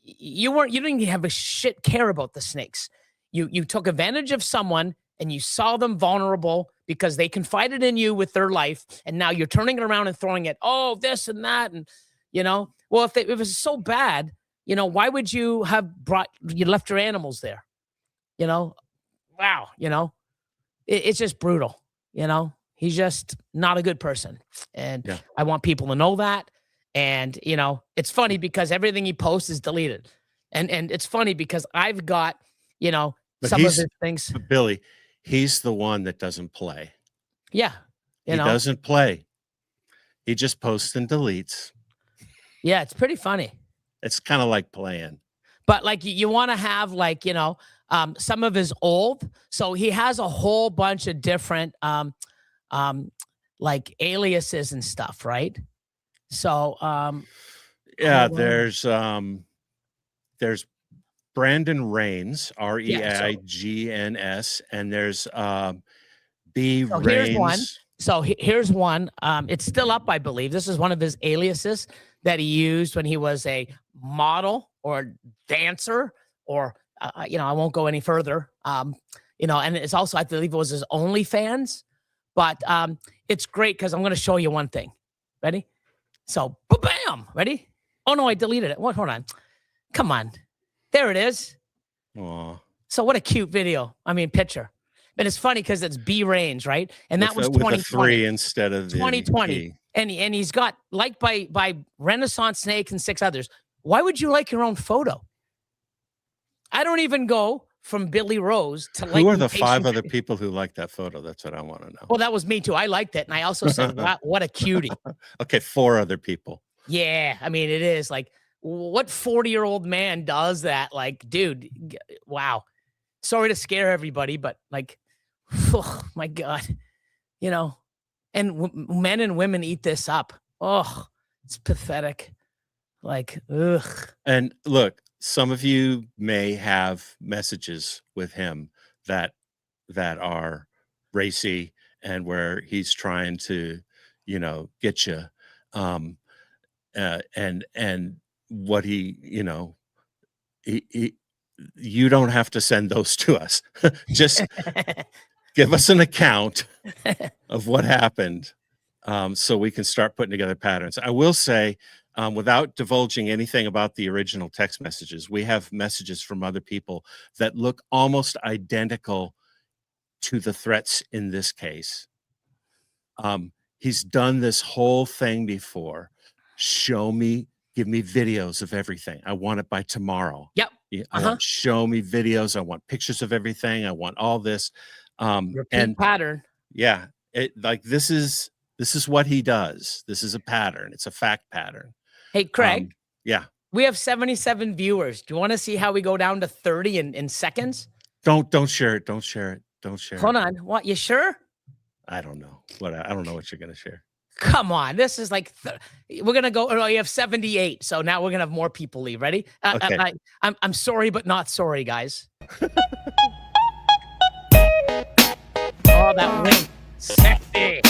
you didn't even have a shit care about the snakes. You took advantage of someone and you saw them vulnerable because they confided in you with their life, and now you're turning it around and throwing it, oh, this and that, and you know, well, if it was so bad, you know, why would you have you left your animals there? You know, wow, you know, it's just brutal. You know, he's just not a good person, and Yeah. I want people to know that. And you know, it's funny because everything he posts is deleted, and it's funny because I've got, you know, But some of his things. But Billy, he's the one that doesn't play. Yeah, you He know, doesn't play. He just posts and deletes. yeah, it's pretty funny. It's kind of like playing. But like you want to have like, you know, some of his old. So he has a whole bunch of different like aliases and stuff, right? So Yeah, hold on. there's Brandon Rains, Yeah, so- REIGNS, and there's B So here's one. Rains. So here's one. It's still up, I believe. This is one of his aliases that he used when he was a model or dancer, or you know, I won't go any further. You know, and it's also, I believe it was his OnlyFans. But it's great because I'm going to show you one thing. Ready? So, bam! Ready? Oh no, I deleted it. What? Hold on. Come on. There it is. Aw. So what a cute video. I mean, picture. But it's funny because it's B Range, right? And that was With a 2020. 3 instead of the 2020. E. And he's got liked by Renaissance Snake and 6 others. Why would you like your own photo? I don't even go from Billy Rose to like. Who are the Mutation. 5 other people who liked that photo? That's what I want to know. Well, that was me too. I liked it. And I also said, wow, what a cutie. Okay, 4 other people. Yeah. I mean, it is like, what 40-year-old man does that? Like, dude, wow. Sorry to scare everybody, but like, oh my God, you know, and men and women eat this up. Oh, it's pathetic. Like, ugh. And look, some of you may have messages with him that are racy and where he's trying to, you know, get you. And what he, you know, you don't have to send those to us. Just give us an account of what happened, so we can start putting together patterns. I will say, without divulging anything about the original text messages, we have messages from other people that look almost identical to the threats in this case. He's done this whole thing before. Show me, give me videos of everything. I want it by tomorrow. Yep. I want, show me videos. I want pictures of everything. I want all this. Repeat And pattern. yeah, like this is what he does. This is a pattern. It's a fact pattern. Hey, Craig. Yeah. We have 77 viewers. Do you want to see how we go down to 30 in seconds? Don't share it. Don't share it. Don't share Hold it. on. What? You sure? I don't know. I don't know what you're gonna share. Come on. This is like, we're going to go. Oh, you have 78. So now we're going to have more people leave. Ready? Okay. I'm sorry, but not sorry, guys. Oh, that wing. Sexy.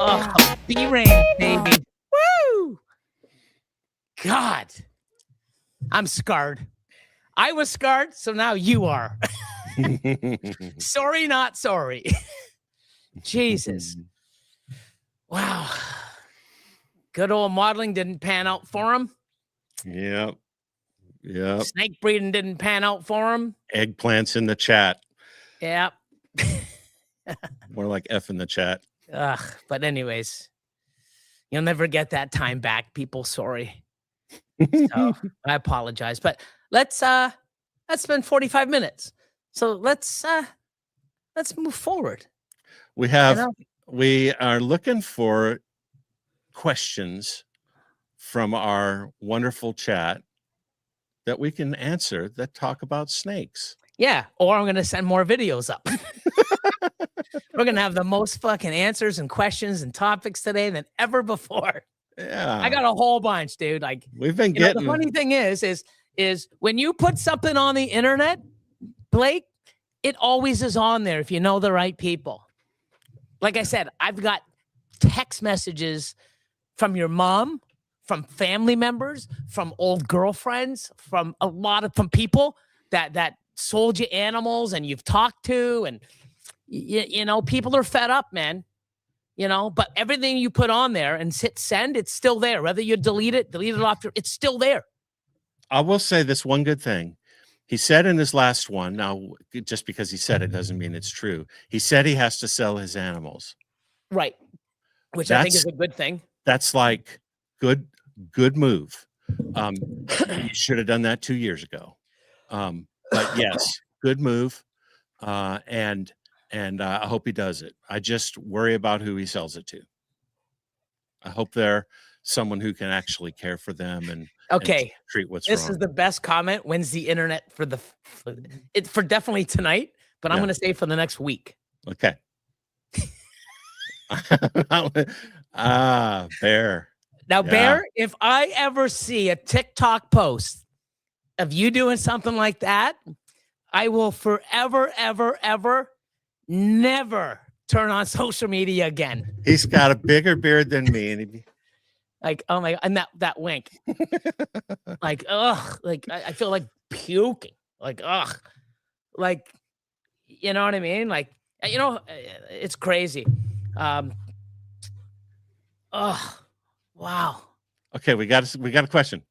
Oh, B-Rain, baby. Woo! God. I'm scarred. I was scarred, so now you are. Sorry, not sorry. Jesus. Wow. Good old modeling didn't pan out for him. Yep. Yep. Snake breeding didn't pan out for him. Eggplants in the chat. Yep. More like F in the chat. Ugh. But anyways, you'll never get that time back, people. Sorry. So I apologize. But let's spend 45 minutes. So let's move forward. We are looking for questions from our wonderful chat that we can answer that talk about snakes. Yeah, or I'm going to send more videos up. We're going to have the most fucking answers and questions and topics today than ever before. Yeah. I got a whole bunch, dude. Like, We've been you know, getting the funny thing is when you put something on the internet, Blake, It always is on there if you know the right people. Like I said, I've got text messages from your mom, from family members, from old girlfriends, from from people that sold you animals and you've talked to, and you know, people are fed up, man. You know, but everything you put on there and hit send, it's still there. Whether you delete it off, it's still there. I will say this one good thing. He said in his last one, now just because he said it doesn't mean it's true. He said he has to sell his animals. Right. Which I think is a good thing. That's like good move. You should have done that 2 years ago. But yes, good move. And I hope he does it. I just worry about who he sells it to. I hope they're someone who can actually care for them and treat what's wrong. This is the best comment. When's the internet for definitely tonight, but I'm going to say for the next week. Okay. Bear. Now, Bear, if I ever see a TikTok post of you doing something like that, I will forever, ever, ever, never turn on social media again. He's got a bigger beard than me, and like, oh my, and that wink, like, ugh, like I feel like puking, like, ugh, like, you know what I mean? Like, you know, it's crazy. Oh, wow. Okay, we got a question.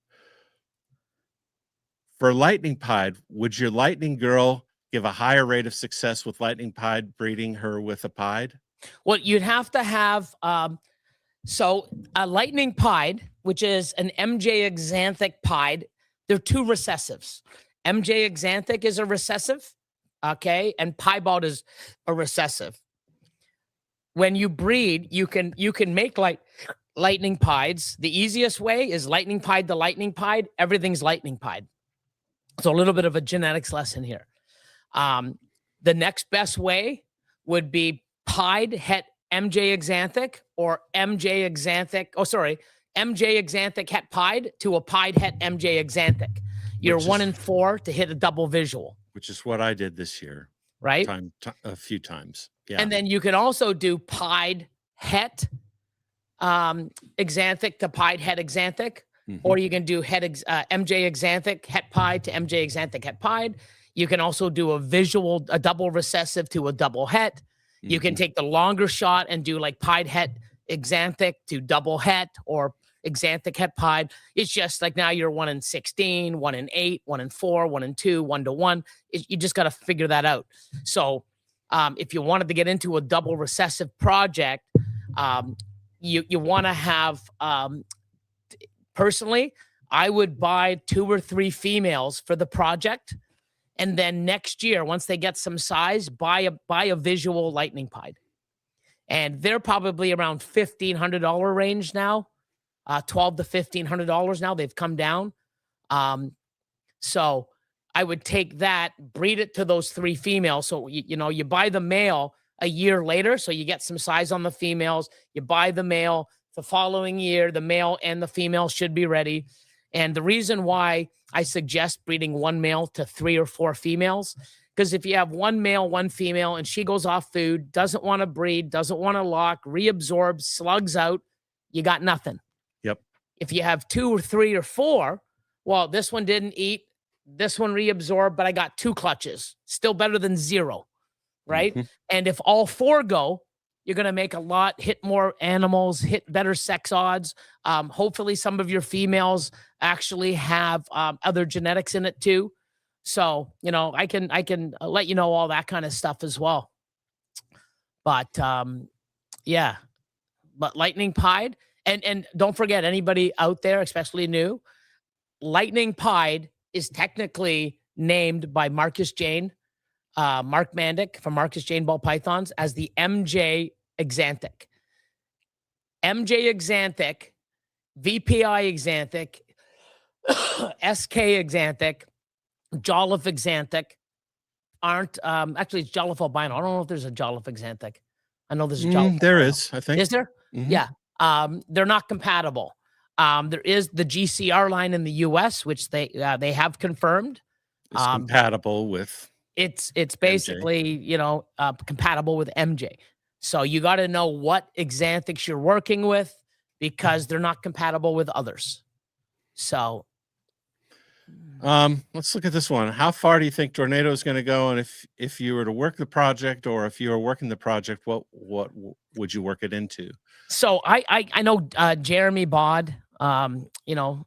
For lightning pied, would your lightning girl give a higher rate of success with lightning pied breeding her with a pied? Well, you'd have to have so a lightning pied, which is an MJ exanthic pied, they're two recessives. MJ exanthic is a recessive, okay, and piebald is a recessive. When you breed, you can make lightning pieds. The easiest way is lightning pied to lightning pied. Everything's lightning pied. So a little bit of a genetics lesson here. The next best way would be pied het MJ exanthic or MJ exanthic. Oh, sorry, MJ exanthic het pied to a pied het MJ exanthic. You're 1 in 4 to hit a double visual. Which is what I did this year. Right? A few times. Yeah. And then you can also do pied het exanthic to pied het exanthic. Or you can do MJ exanthic het pied to MJ exanthic het pied. You can also do a double recessive to a double het. You can take the longer shot and do like pied het exanthic to double het or exanthic het pied. It's just like now you're 1 in 16, 1 in 8, 1 in 4, 1 in 2, 1 to 1. You just got to figure that out. So if you wanted to get into a double recessive project, you want to have, personally, I would buy 2 or 3 females for the project. And then next year, once they get some size, buy a visual lightning pied. And they're probably around $1,500 range now, $1,200 to $1,500 now. They've come down. So I would take that, breed it to those 3 females. So, you buy the male a year later, so you get some size on the females. You buy the male the following year, the male and the female should be ready. And the reason why I suggest breeding 1 male to 3 or 4 females, because if you have 1 male, 1 female, and she goes off food, doesn't want to breed, doesn't want to lock, reabsorbs, slugs out, you got nothing. Yep. If you have 2 or 3 or 4, well, this one didn't eat, this one reabsorbed, but I got 2 clutches. Still better than 0, right? And if all 4 go, you're going to make a lot, hit more animals, hit better sex odds. Hopefully some of your females actually have other genetics in it too. So, I can let you know all that kind of stuff as well. But yeah, but lightning pied, and don't forget, anybody out there, especially new, lightning pied is technically named by Marcus Jane, Mark Mandic from Marcus Jane Ball Pythons as the MJ exanthic. MJ exanthic, VPI exanthic, SK exanthic, Jolliffe exanthic aren't, actually it's Jolliffe albino. I don't know if there's a Jolliffe exanthic. I know there's a Jolliffe. There albino. is, I think. Is there? Yeah. They're not compatible. There is the GCR line in the US, which they have confirmed. It's compatible with It's basically, you know, compatible with MJ. So you got to know what Xanthics you're working with because they're not compatible with others. So let's look at this one. How far do you think Tornado is going to go? And if you were to work the project, or if you were working the project, what would you work it into? So I know Jeremy Bod. You know,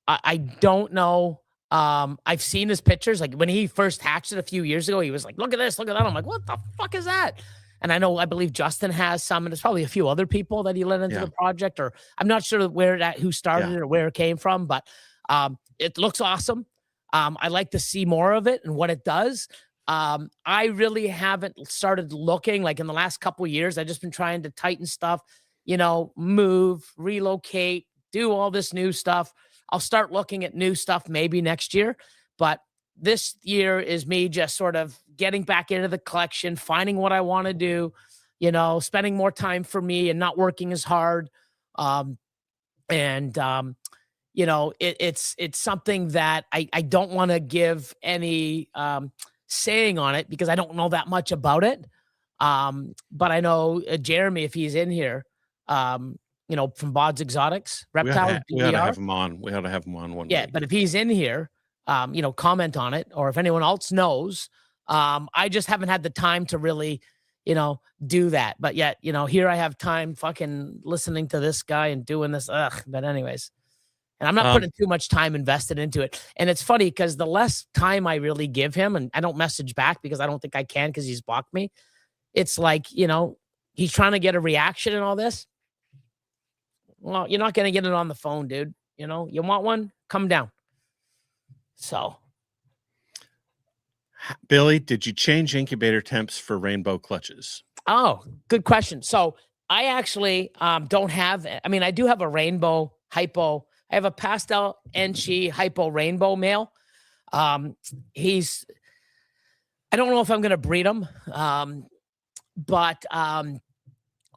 I don't know. I've seen his pictures. Like when he first hatched it a few years ago, he was like, "Look at this, look at that." I'm like, "What the fuck is that?" And I believe Justin has some, and there's probably a few other people that he let into the project, or I'm not sure who started it or where it came from, but it looks awesome. I like to see more of it and what it does. I really haven't started looking like in the last couple of years. I've just been trying to tighten stuff, you know, move, relocate, do all this new stuff. I'll start looking at new stuff maybe next year, but this year is me just sort of getting back into the collection, finding what I want to do, you know, spending more time for me and not working as hard. You know, it's something that I don't want to give any saying on it because I don't know that much about it. But I know Jeremy, if he's in here, you know, from Bod's Exotics, Reptiles. We ought to have him on. We ought to have him on one. Yeah, but if he's in here, you know, comment on it, or if anyone else knows, I just haven't had the time to really, you know, do that. But yet, you know, here I have time fucking listening to this guy and doing this. But anyways, and I'm not putting too much time invested into it. And it's funny because the less time I really give him, and I don't message back because I don't think I can because he's blocked me. It's like, you know, he's trying to get a reaction and all this. Well, you're not going to get it on the phone, dude. You know, you want one? Come down. So, Billy, did you change incubator temps for rainbow clutches? Oh, good question. So I actually don't have, I mean, I do have a rainbow hypo. I have a pastel Enchi hypo rainbow male. I don't know if I'm going to breed him. But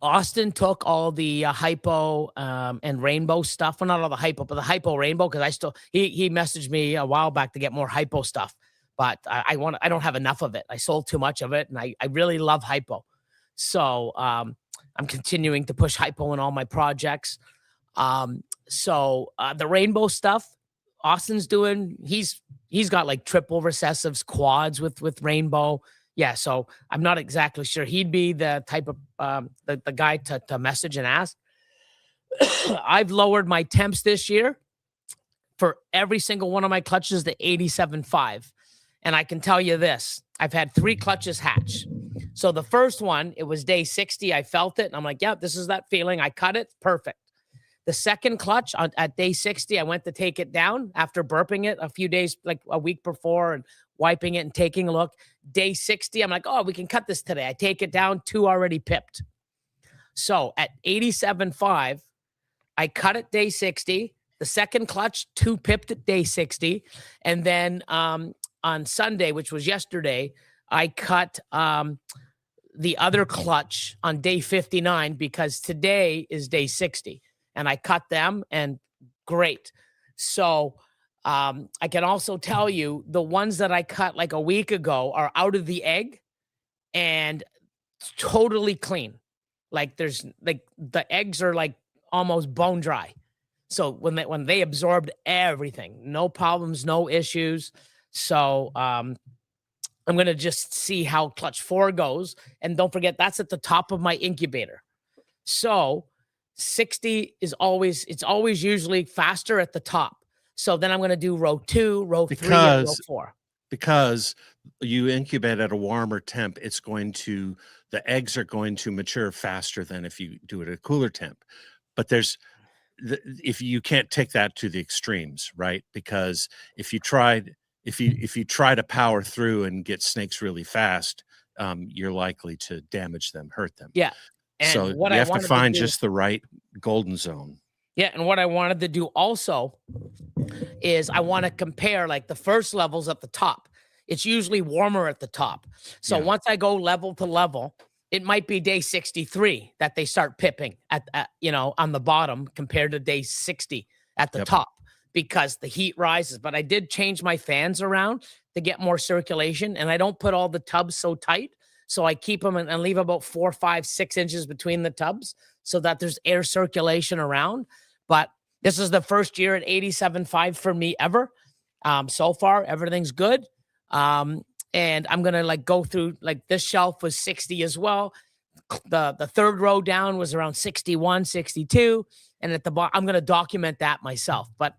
Austin took all the hypo and rainbow stuff. Well, not all the hypo, but the hypo rainbow, because he messaged me a while back to get more hypo stuff. But I don't have enough of it. I sold too much of it, and I really love hypo. So I'm continuing to push hypo in all my projects. So the rainbow stuff, Austin's doing, he's got like triple recessives, quads with rainbow. Yeah, so I'm not exactly sure. He'd be the type of the guy to message and ask. I've lowered my temps this year for every single one of my clutches to 87.5. And I can tell you this, I've had 3 clutches hatch. So the first one, it was day 60. I felt it, and I'm like, yeah, this is that feeling. I cut it, perfect. The second clutch at day 60, I went to take it down after burping it a few days, like a week before, and wiping it and taking a look. Day 60, I'm like, oh, we can cut this today. I take it down, 2 already pipped. So at 87.5, I cut it day 60. The second clutch, 2 pipped at day 60. And then on Sunday, which was yesterday, I cut the other clutch on day 59 because today is day 60. And I cut them, and great. So I can also tell you the ones that I cut like a week ago are out of the egg and totally clean. Like there's like the eggs are like almost bone dry. So when they absorbed everything, no problems, no issues. So I'm going to just see how clutch 4 goes. And don't forget, that's at the top of my incubator. So 60 is always usually faster at the top. So then I'm going to do row 2, row 3, and row 4. Because you incubate at a warmer temp, the eggs are going to mature faster than if you do it at a cooler temp. But if you can't take that to the extremes, right? Because if you try to power through and get snakes really fast, you're likely to damage them, hurt them. Yeah. And so you have to find just the right golden zone. Yeah, and what I wanted to do also is I want to compare like the first levels at the top. It's usually warmer at the top. So once I go level to level, it might be day 63 that they start pipping at on the bottom compared to day 60 at the top because the heat rises. But I did change my fans around to get more circulation. And I don't put all the tubs so tight. So I keep them and leave about 4, 5, 6 inches between the tubs so that there's air circulation around. But this is the first year at 87.5 for me ever. So far, everything's good. And I'm going to like go through, like this shelf was 60 as well. The third row down was around 61, 62. And at the bottom, I'm going to document that myself. But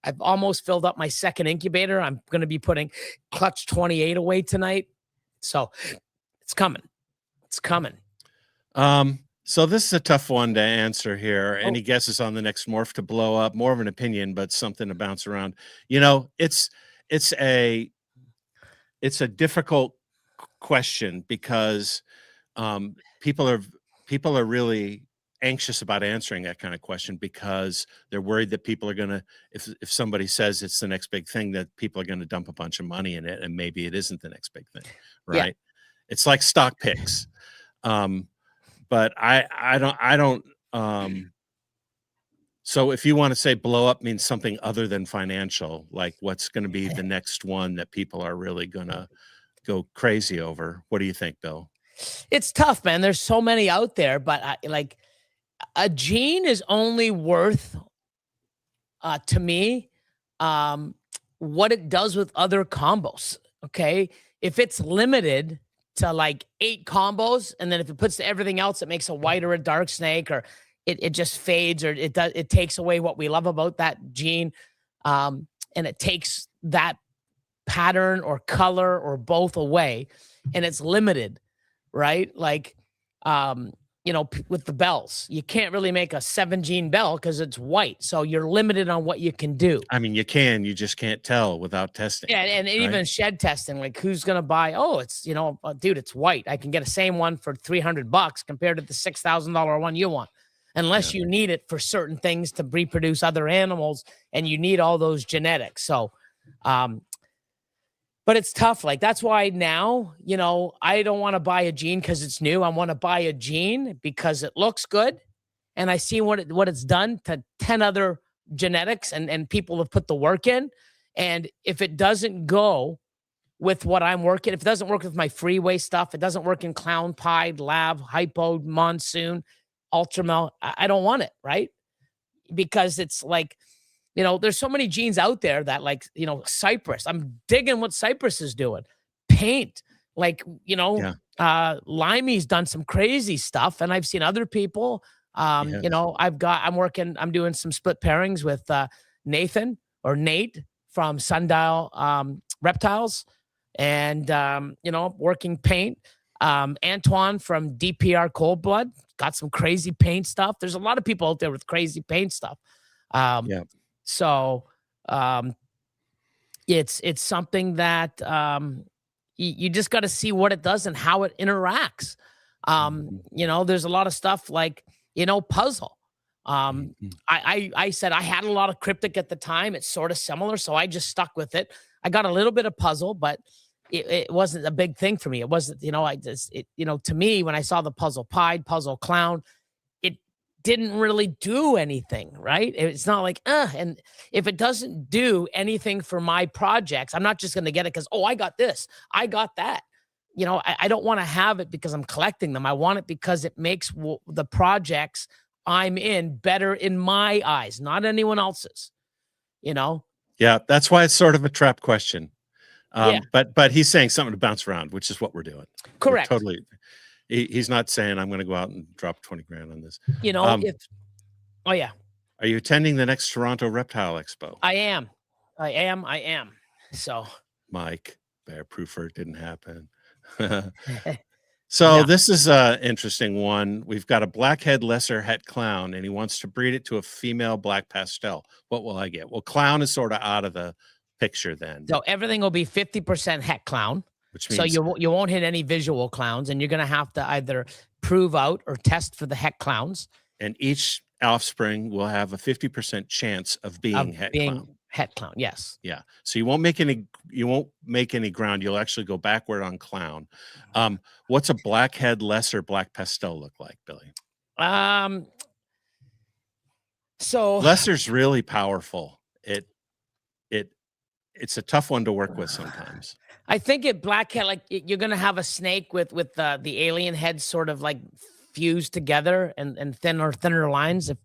I've almost filled up my second incubator. I'm going to be putting clutch 28 away tonight. So it's coming. It's coming. So this is a tough one to answer here. Any guesses on the next morph to blow up? More of an opinion, but something to bounce around. You know, it's a difficult question because people are really anxious about answering that kind of question because they're worried that people are going to, if somebody says it's the next big thing, that people are going to dump a bunch of money in it, and maybe it isn't the next big thing, right? Yeah. It's like stock picks. But I don't. So if you want to say blow up means something other than financial, like what's going to be the next one that people are really going to go crazy over, what do you think, Bill? It's tough, man. There's so many out there, but like a gene is only worth to me what it does with other combos. Okay, if it's limited to like 8 combos, and then if it puts to everything else, it makes a white or a dark snake, or it just fades, or it takes away what we love about that gene, and it takes that pattern or color or both away, and it's limited, right? Like, you know, with the bells, you can't really make a 7 gene bell because it's white. So you're limited on what you can do. I mean, you just can't tell without testing. Yeah. And right? Even shed testing, like who's going to buy, oh, it's, you know, dude, it's white. I can get a same one for $300 compared to the $6,000 one you want, unless you need it for certain things to reproduce other animals, and you need all those genetics. So, but it's tough. Like, that's why now, you know, I don't want to buy a gene because it's new. I want to buy a gene because it looks good. And I see what it's done to 10 other genetics, and people have put the work in. And if it doesn't go with what I'm working, if it doesn't work with my freeway stuff, it doesn't work in clown pied, lab, hypo, monsoon, ultramel, I don't want it, right? Because it's like, you know, there's so many genes out there that, like, you know, Cypress, I'm digging what Cypress is doing. Paint, like, you know, Limey's done some crazy stuff, and I've seen other people, you know, I'm doing some split pairings with Nathan or Nate from Sundial Reptiles, and, you know, working paint. Antoine from DPR Cold Blood got some crazy paint stuff. There's a lot of people out there with crazy paint stuff. So it's something that you just got to see what it does and how it interacts. You know, there's a lot of stuff like, you know, puzzle. I said I had a lot of cryptic at the time. It's sort of similar, so I just stuck with it. I got a little bit of puzzle, but it wasn't a big thing for me. It wasn't, you know, you know, to me, when I saw the puzzle pied, puzzle clown, didn't really do anything, right? It's not like, and if it doesn't do anything for my projects, I'm not just going to get it because, oh, I got this, I got that. You know, I don't want to have it because I'm collecting them. I want it because it makes the projects I'm in better in my eyes, not anyone else's, you know? Yeah, that's why it's sort of a trap question. But he's saying something to bounce around, which is what we're doing. Correct. We're totally. He's not saying I'm going to go out and drop 20 grand on this. You know, oh yeah. Are you attending the next Toronto Reptile Expo? I am. So Mike, bear proofer, didn't happen. So this is an interesting one. We've got a blackhead lesser het clown, and he wants to breed it to a female black pastel. What will I get? Well, clown is sort of out of the picture then. So everything will be 50% het clown. Which means, so you won't hit any visual clowns, and you're going to have to either prove out or test for the het clowns. And each offspring will have a 50% chance of being het clown. Het clown, yes. Yeah. So you won't make any ground. You'll actually go backward on clown. What's a blackhead lesser black pastel look like, Billy? So lesser's really powerful. it's a tough one to work with sometimes. I think it blackhead, like you're gonna have a snake with the alien head sort of like fused together and thinner lines. If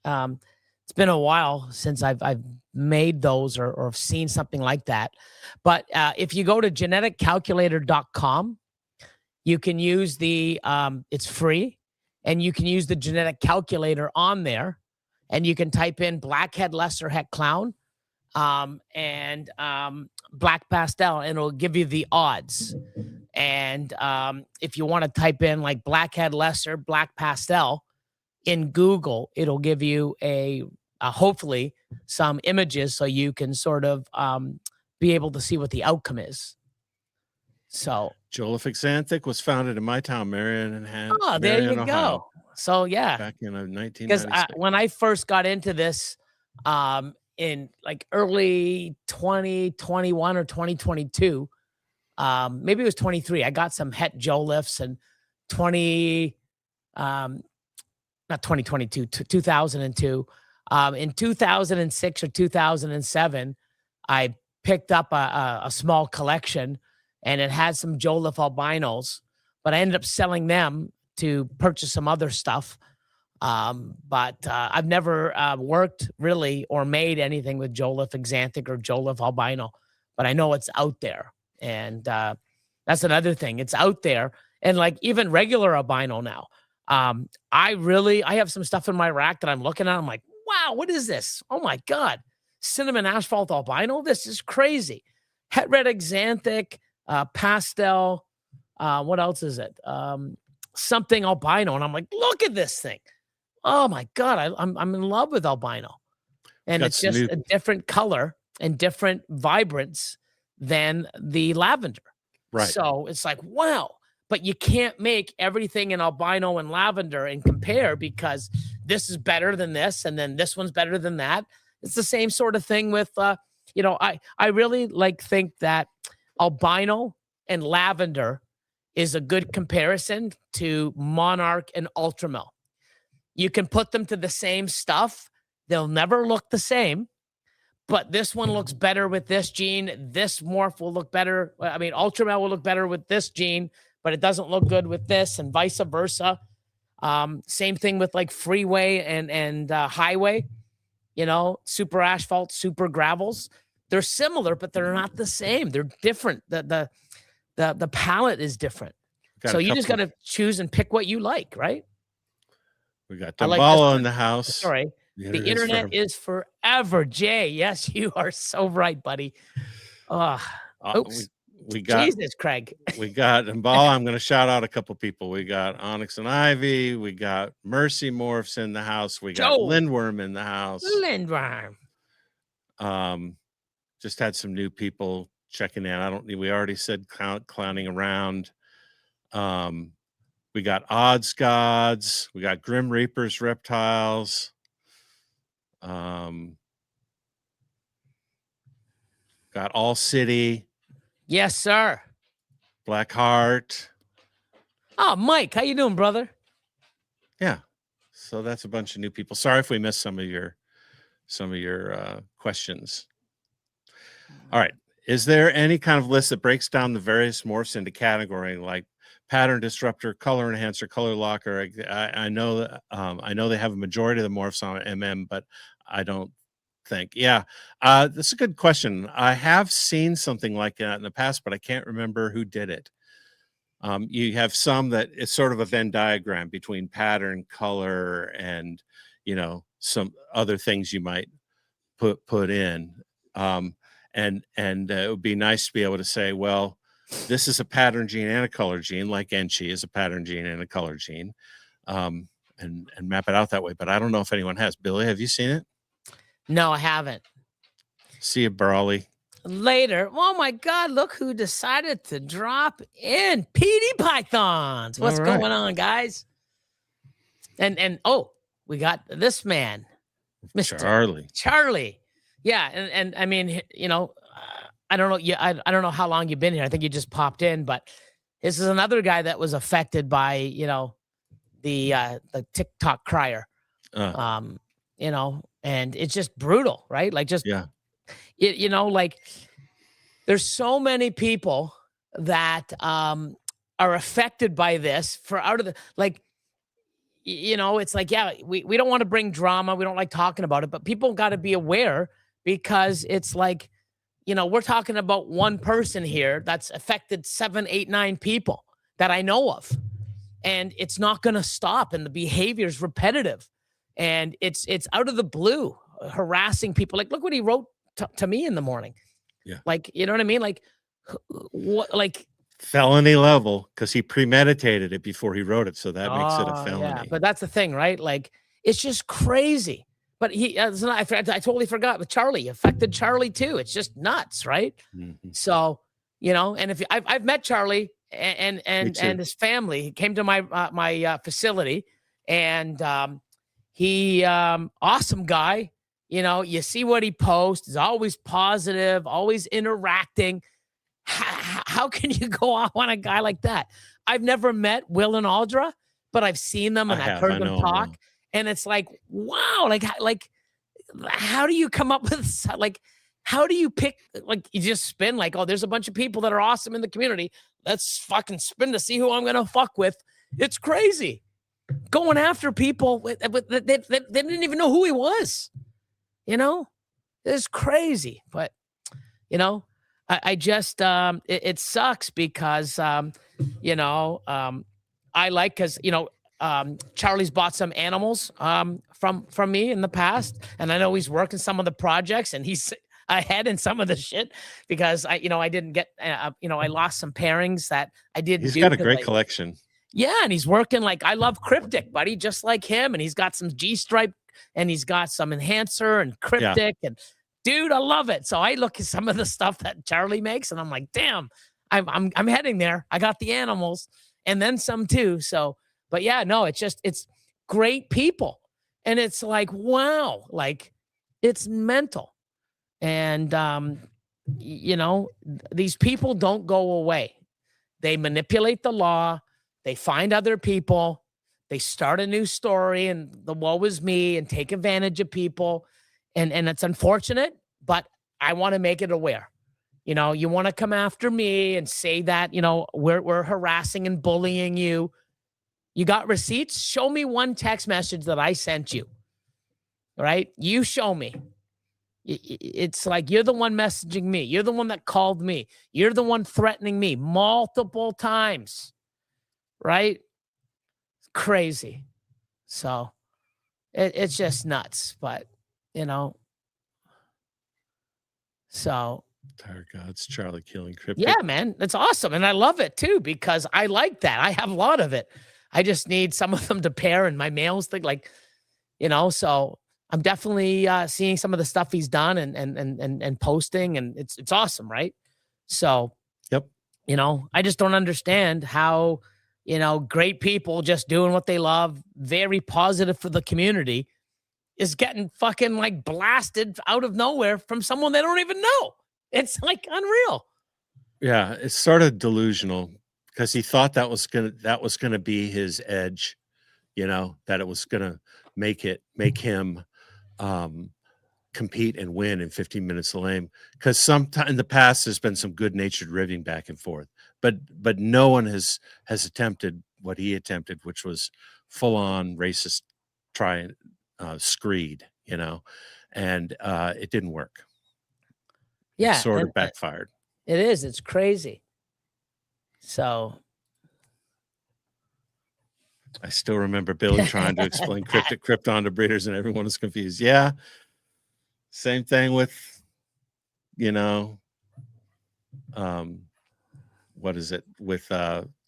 it's been a while since I've made those or seen something like that, but if you go to geneticcalculator.com, you can use the it's free, and you can use the genetic calculator on there, and you can type in blackhead lesser het clown and black pastel, and it'll give you the odds. And if you want to type in like blackhead lesser black pastel in Google, it'll give you a hopefully some images so you can sort of be able to see what the outcome is. So Joliffe xanthic was founded in my town, Marion, oh, there you Ohio, go. So yeah, back in 1996. because when I first got into this in like early 2021 or 2022, maybe it was 23, I got some het Joliffes, and not 2022, 2002. In 2006 or 2007, I picked up a small collection, and it had some Joliffe albinos, but I ended up selling them to purchase some other stuff. But I've never worked really or made anything with Joliffe xanthic or Joliffe albino, but I know it's out there. And that's another thing. It's out there. And like even regular albino now. I have some stuff in my rack that I'm looking at. I'm like, wow, what is this? Oh my God. Cinnamon asphalt albino. This is crazy. Het red xanthic, pastel. What else is it? Something albino. And I'm like, look at this thing. Oh my God. I'm in love with albino. And it's just a different color and different vibrance than the lavender. Right. So it's like, wow. But you can't make everything in albino and lavender and compare, because this is better than this, and then this one's better than that. It's the same sort of thing with, I really think that albino and lavender is a good comparison to monarch and ultramel. You can put them to the same stuff. They'll never look the same, but this one looks better with this gene. This morph will look better. I mean, ultramel will look better with this gene, but it doesn't look good with this, and vice versa. Same thing with like freeway and highway, super asphalt, super gravels. They're similar, but they're not the same. They're different. The palette is different. So you just got to choose and pick what you like, right? We got Damballa in the house. Sorry. The internet is forever, Jay. Yes, you are so right, buddy. Oops. We got Jesus, Craig. We got Damballa. I'm going to shout out a couple people. We got Onyx and Ivy. We got Mercy Morphs in the house. We got Lindworm in the house. Lindworm. Just had some new people checking in. We already said clowning around. We got Odds Gods. We got Grim Reapers Reptiles. Got All City. Yes, sir. Black Heart. Oh, Mike, how you doing, brother? Yeah. So that's a bunch of new people. Sorry if we missed some of your questions. All right. Is there any kind of list that breaks down the various morphs into category, like pattern disruptor, color enhancer, color locker? I know they have a majority of the morphs on MM, but I don't think. Yeah, that's a good question. I have seen something like that in the past, but I can't remember who did it. You have some that it's sort of a Venn diagram between pattern, color, and some other things you might put in. And it would be nice to be able to say, well, this is a pattern gene and a color gene, like Enchi is a pattern gene and a color gene, and map it out that way. But I don't know if anyone has. Billy, have you seen it? No, I haven't. See you, Brawley. Later. Oh my God, look who decided to drop in. PD Pythons. What's going on, guys? And we got this man, Mr. Charlie. Yeah, and I mean, I don't know. I don't know how long you've been here. I think you just popped in, but this is another guy that was affected by, the TikTok crier. And it's just brutal, right? Like just You know, like there's so many people that are affected by this for out of the like, you know, it's like, yeah, we don't want to bring drama. We don't like talking about it, but people got to be aware because it's like, you know, we're talking about one person here that's affected 7, 8, 9 people that I know of. And it's not going to stop. And the behavior is repetitive. And it's out of the blue, harassing people. Like, look what he wrote to me in the morning. Yeah. Like, you know what I mean? Like, what, like, felony level, because he premeditated it before he wrote it. So that makes it a yeah, felony. but that's the thing, right? Like, it's just crazy. But I totally forgot with Charlie. Affected Charlie too. It's just nuts, right? Mhm. So, you know, and if I've met Charlie and his family. He came to my facility, and he awesome guy. You know, you see what he posts. He's always positive, always interacting. How can you go off on a guy like that? I've never met Will and Audra, but I've seen them and I've heard them talk. And it's like, wow, like how do you come up with, like, how do you pick, like, you just spin like, oh, there's a bunch of people that are awesome in the community. Let's fucking spin to see who I'm going to fuck with. It's crazy. Going after people they didn't even know who he was. You know, it's crazy. But, you know, I just, it sucks because, you know, I like, cause, you know, Charlie's bought some animals, from me in the past. And I know he's working some of the projects and he's ahead in some of the shit because I didn't get, I lost some pairings that I didn't He's do. got a great collection. Yeah. And he's working like, I love Cryptic, buddy, just like him. And he's got some G-stripe and he's got some Enhancer and Cryptic and dude, I love it. So I look at some of the stuff that Charlie makes and I'm like, damn, I'm heading there. I got the animals and then some too. So, but yeah, no, it's great people. And it's like, wow, like it's mental. And, you know, these people don't go away. They manipulate the law. They find other people. They start a new story and the woe is me and take advantage of people. And it's unfortunate, but I want to make it aware. You know, you want to come after me and say that, you know, we're harassing and bullying you. You got receipts? Show me one text message that I sent you. Right? You show me. It's like you're the one messaging me. You're the one that called me. You're the one threatening me multiple times. Right? Crazy. So it's just nuts. But, you know, so. Tire Gods, Charlie killing Cryptic. Yeah, man. That's awesome. And I love it too, because I like that. I have a lot of it. I just need some of them to pair in my mails thing. Like, you know, so I'm definitely seeing some of the stuff he's done and posting, and it's awesome, right? So, yep. You know, I just don't understand how, you know, great people just doing what they love, very positive for the community, is getting fucking like blasted out of nowhere from someone they don't even know. It's like unreal. Yeah, it's sort of delusional because he thought that was gonna be his edge, you know, that it was gonna make him compete and win in 15 minutes of lame. Because sometime in the past there's been some good-natured ribbing back and forth, but no one has attempted what he attempted, which was full-on racist screed, you know, and it didn't work. Yeah, it sort of backfired. It is. It's crazy. So I still remember Billy trying to explain Krypton to breeders and everyone was confused. Yeah. Same thing with, you know, what is it with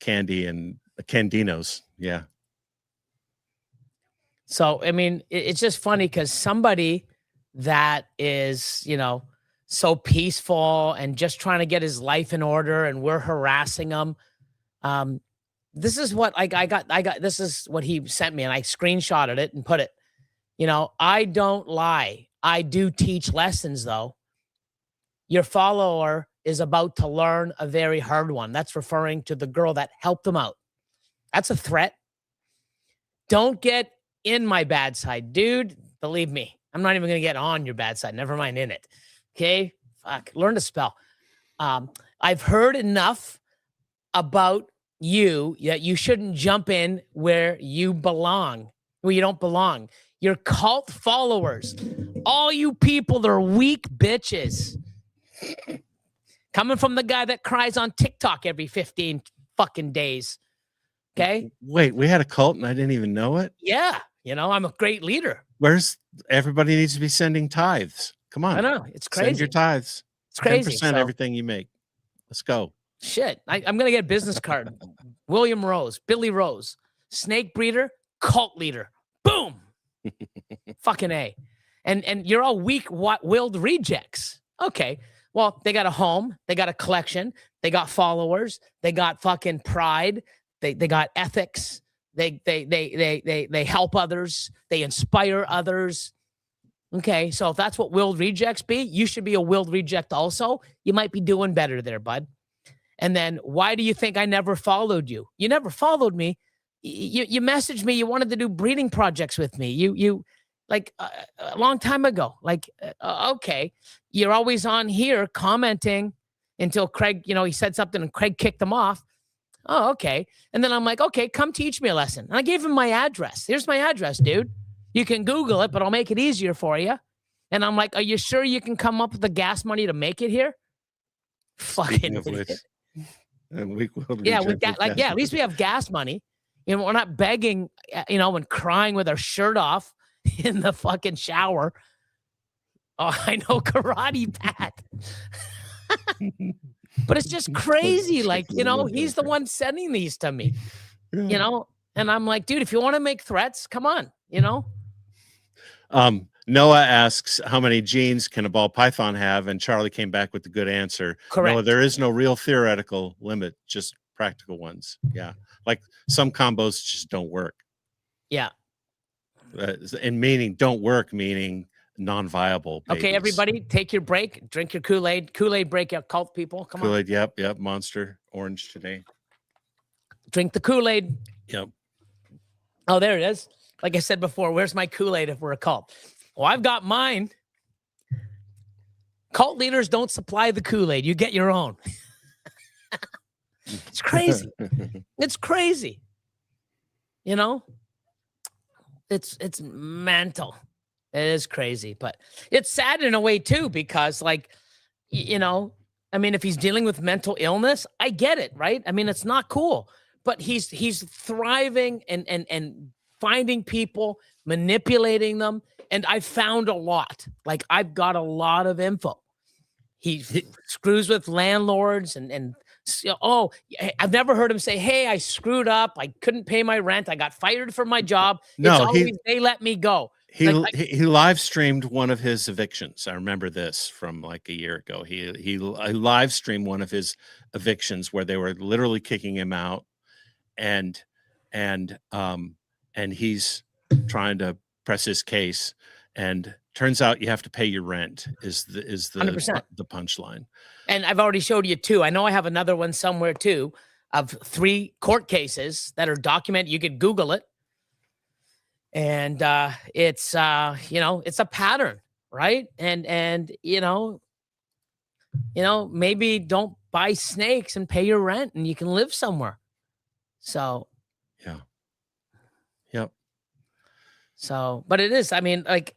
Candy and Candinos. Yeah. So, I mean, it's just funny because somebody that is, you know, so peaceful and just trying to get his life in order and we're harassing him. This is what I got, this is what he sent me and I screenshotted it and put it, you know, I don't lie. I do teach lessons though. Your follower is about to learn a very hard one. That's referring to the girl that helped him out. That's a threat. Don't get in my bad side, dude. Believe me, I'm not even going to get on your bad side. Never mind in it. Okay. Fuck. Learn to spell. I've heard enough about you that you shouldn't jump in where you belong, where you don't belong. Your cult followers, all you people that are weak bitches. Coming from the guy that cries on TikTok every 15 fucking days. Okay. Wait, we had a cult and I didn't even know it? Yeah. I'm a great leader. Where's everybody needs to be sending tithes? Come on. I know. It's crazy. Send your tithes. It's crazy. 10% everything you make. Let's go. Shit. I'm going to get a business card. William Rose, Billy Rose, snake breeder, cult leader. Boom. Fucking A. And you're all weak-willed rejects. Okay. Well, they got a home, they got a collection, they got followers, they got fucking pride, they got ethics, they help others, they inspire others. Okay, so if that's what willed rejects be, you should be a willed reject also. You might be doing better there, bud. And then why do you think I never followed you? You never followed me. You messaged me. You wanted to do breeding projects with me. You like a long time ago. Like, okay, you're always on here commenting until Craig, he said something and Craig kicked him off. Oh, okay. And then I'm like, okay, come teach me a lesson. And I gave him my address. Here's my address, dude. You can Google it, but I'll make it easier for you. And I'm like, are you sure you can come up with the gas money to make it here? Fucking idiot. Yeah, with that, like, yeah, at least we have gas money. We're not begging, and crying with our shirt off in the fucking shower. Oh, I know, karate Pat. But it's just crazy. Like, he's the one sending these to me, and I'm like, dude, if you want to make threats, come on, Noah asks, how many genes can a ball python have? And Charlie came back with the good answer. Correct. Noah, there is no real theoretical limit, just practical ones. Yeah. Like some combos just don't work. Yeah. And don't work, meaning non-viable babies. Okay, everybody, take your break. Drink your Kool-Aid. Kool-Aid breakout cult people. Come on. Kool-Aid, yep. Monster orange today. Drink the Kool-Aid. Yep. Oh, there it is. Like I said before, where's my Kool-Aid if we're a cult? Well, I've got mine. Cult leaders don't supply the Kool-Aid. You get your own. It's crazy. It's crazy. It's mental. It is crazy, but it's sad in a way too, because if he's dealing with mental illness, I get it, right? I mean, it's not cool, but he's thriving and finding people, manipulating them. And I found a lot. Like, I've got a lot of info. He screws with landlords and I've never heard him say, hey, I screwed up. I couldn't pay my rent. I got fired from my job. No, it's always, they let me go. He live streamed one of his evictions. I remember this from like a year ago. He live streamed one of his evictions where they were literally kicking him out, and he's trying to press his case, and turns out you have to pay your rent is the 100%. The punchline. And I've already showed you 2. I know I have another one somewhere too of 3 court cases that are documented. You could Google it. And it's it's a pattern, right? And maybe don't buy snakes and pay your rent and you can live somewhere. So yeah. Yep. So, but it is, I mean, like,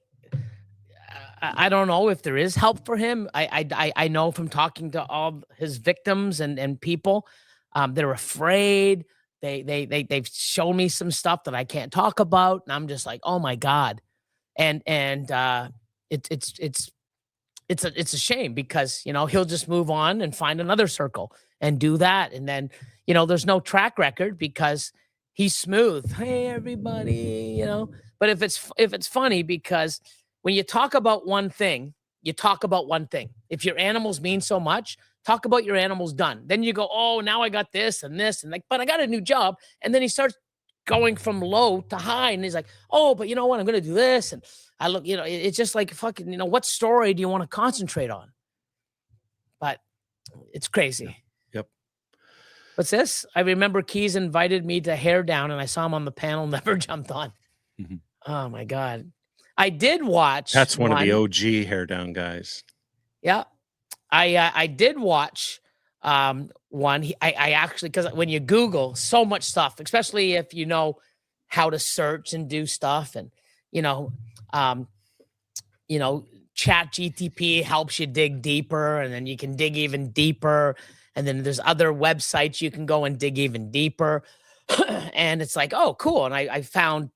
I don't know if there is help for him. I know from talking to all his victims and people, they're afraid. They've shown me some stuff that I can't talk about, and I'm just like, oh my God. And it's a shame because, he'll just move on and find another circle and do that. And then, there's no track record because he's smooth. Hey, everybody, but if it's funny, because when you talk about one thing, you talk about one thing. If your animals mean so much, talk about your animals done. Then you go, oh, now I got this and this and like, but I got a new job. And then he starts going from low to high. And he's like, oh, but you know what? I'm going to do this. And I look, it's just like fucking, what story do you want to concentrate on? But it's crazy. Yep. What's this? I remember Keys invited me to Hair Down and I saw him on the panel, never jumped on. Oh my God. I did watch. That's one of the OG Hair Down guys. Yeah. I did watch one. I actually, because when you Google so much stuff, especially if you know how to search and do stuff, and you know, um, Chat GTP helps you dig deeper, and then you can dig even deeper. And then there's other websites you can go and dig even deeper. And it's like, oh, cool. And I found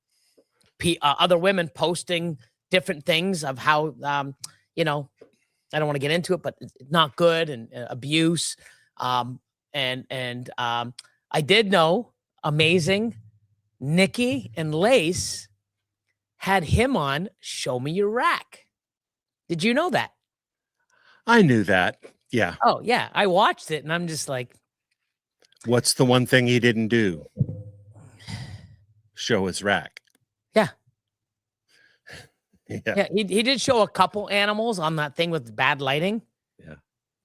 other women posting different things of how, you know, I don't want to get into it, but it's not good, and abuse. I did know amazing Nikki and Lace had him on Show Me Your Rack. Did you know that? I knew that. Yeah. Oh, yeah. I watched it and I'm just like, What's the one thing he didn't do? Show his rack. yeah. Yeah. Yeah. He did show a couple animals on that thing with bad lighting. Yeah.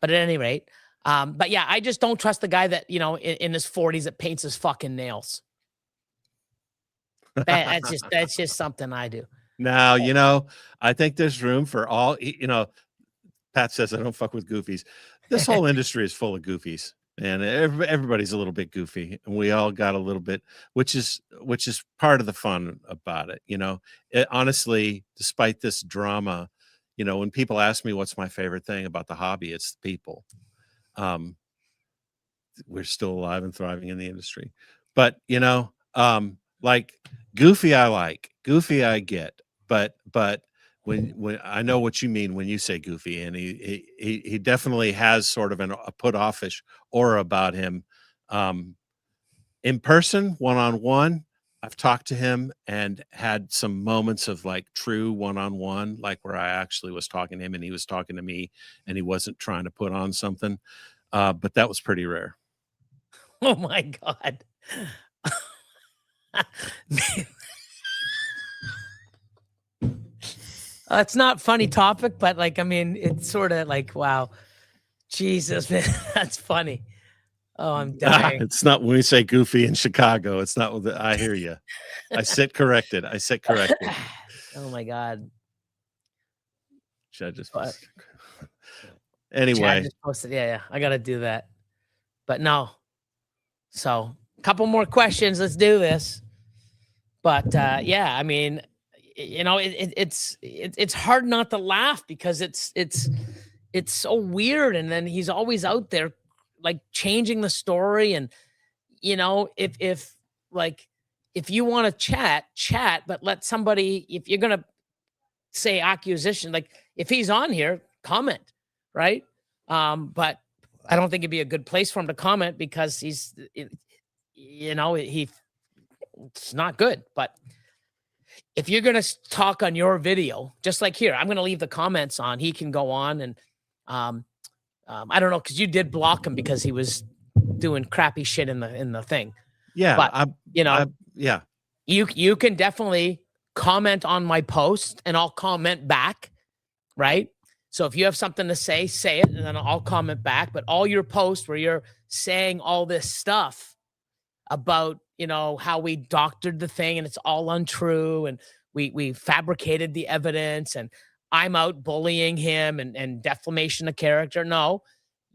But at any rate, but yeah, I just don't trust the guy that, in his 40s that paints his fucking nails. That's just something I do. Now, I think there's room for all, Pat says I don't fuck with goofies. This whole industry is full of goofies, and everybody's a little bit goofy, and we all got a little bit, which is part of the fun about it. Honestly, despite this drama, when people ask me what's my favorite thing about the hobby, it's the people. We're still alive and thriving in the industry, but like goofy I get, but when I know what you mean when you say goofy, and he definitely has sort of a put offish aura about him. In person, one-on-one, I've talked to him and had some moments of like true one-on-one, like where I actually was talking to him and he was talking to me, and he wasn't trying to put on something. But that was pretty rare. Oh my God. It's not funny topic, but like, I mean, it's sort of like, wow, Jesus, man, that's funny. Oh, I'm dying. It's not when we say goofy in Chicago. It's not. I hear you. I sit corrected. Oh my God. Judges. But, anyway, Chad just posted, yeah, I got to do that. But no. So, a couple more questions. Let's do this. But yeah, I mean, it's hard not to laugh because it's so weird. And then he's always out there like changing the story. And if you want to chat, but let somebody, if you're gonna say accusation, like if he's on here, comment, right? But I don't think it'd be a good place for him to comment because it's not good. But if you're going to talk on your video, just like here, I'm going to leave the comments on. He can go on and I don't know, because you did block him because he was doing crappy shit in the thing. Yeah, but yeah, you can definitely comment on my post and I'll comment back, right? So if you have something to say it, and then I'll comment back. But all your posts where you're saying all this stuff about how we doctored the thing and it's all untrue and we fabricated the evidence and I'm out bullying him and defamation of character. No,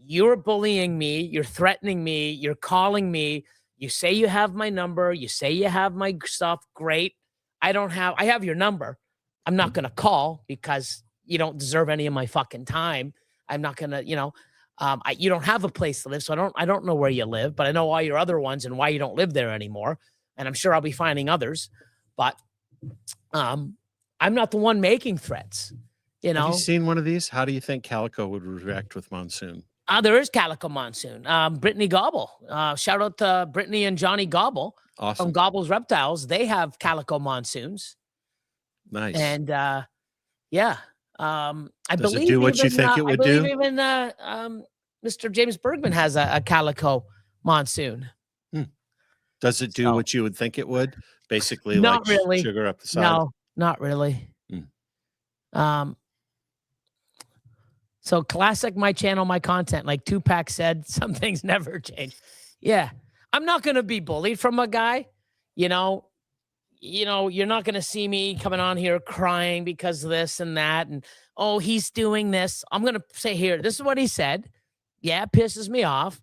you're bullying me. You're threatening me. You're calling me. You say you have my number. You say you have my stuff. Great. I have your number. I'm not going to call because you don't deserve any of my fucking time. I'm not going to, you don't have a place to live. So I don't know where you live, but I know all your other ones and why you don't live there anymore. And I'm sure I'll be finding others, but I'm not the one making threats. Have you seen one of these? How do you think Calico would react with Monsoon? There is Calico Monsoon. Brittany Gobble. Shout out to Brittany and Johnny Gobble. Awesome. From Gobble's Reptiles. They have Calico Monsoons. Nice. And yeah. I Does believe it do what you think it would do? Even Mr. James Bergman has a Calico Monsoon. Does it do what you would think it would? Basically, not like really. Sugar up the side? No, not really. So classic, my channel, my content. Like Tupac said, some things never change. Yeah, I'm not going to be bullied from a guy. you know, you're not going to see me coming on here crying because of this and that. And, oh, he's doing this. I'm going to say here, this is what he said. Yeah, it pisses me off.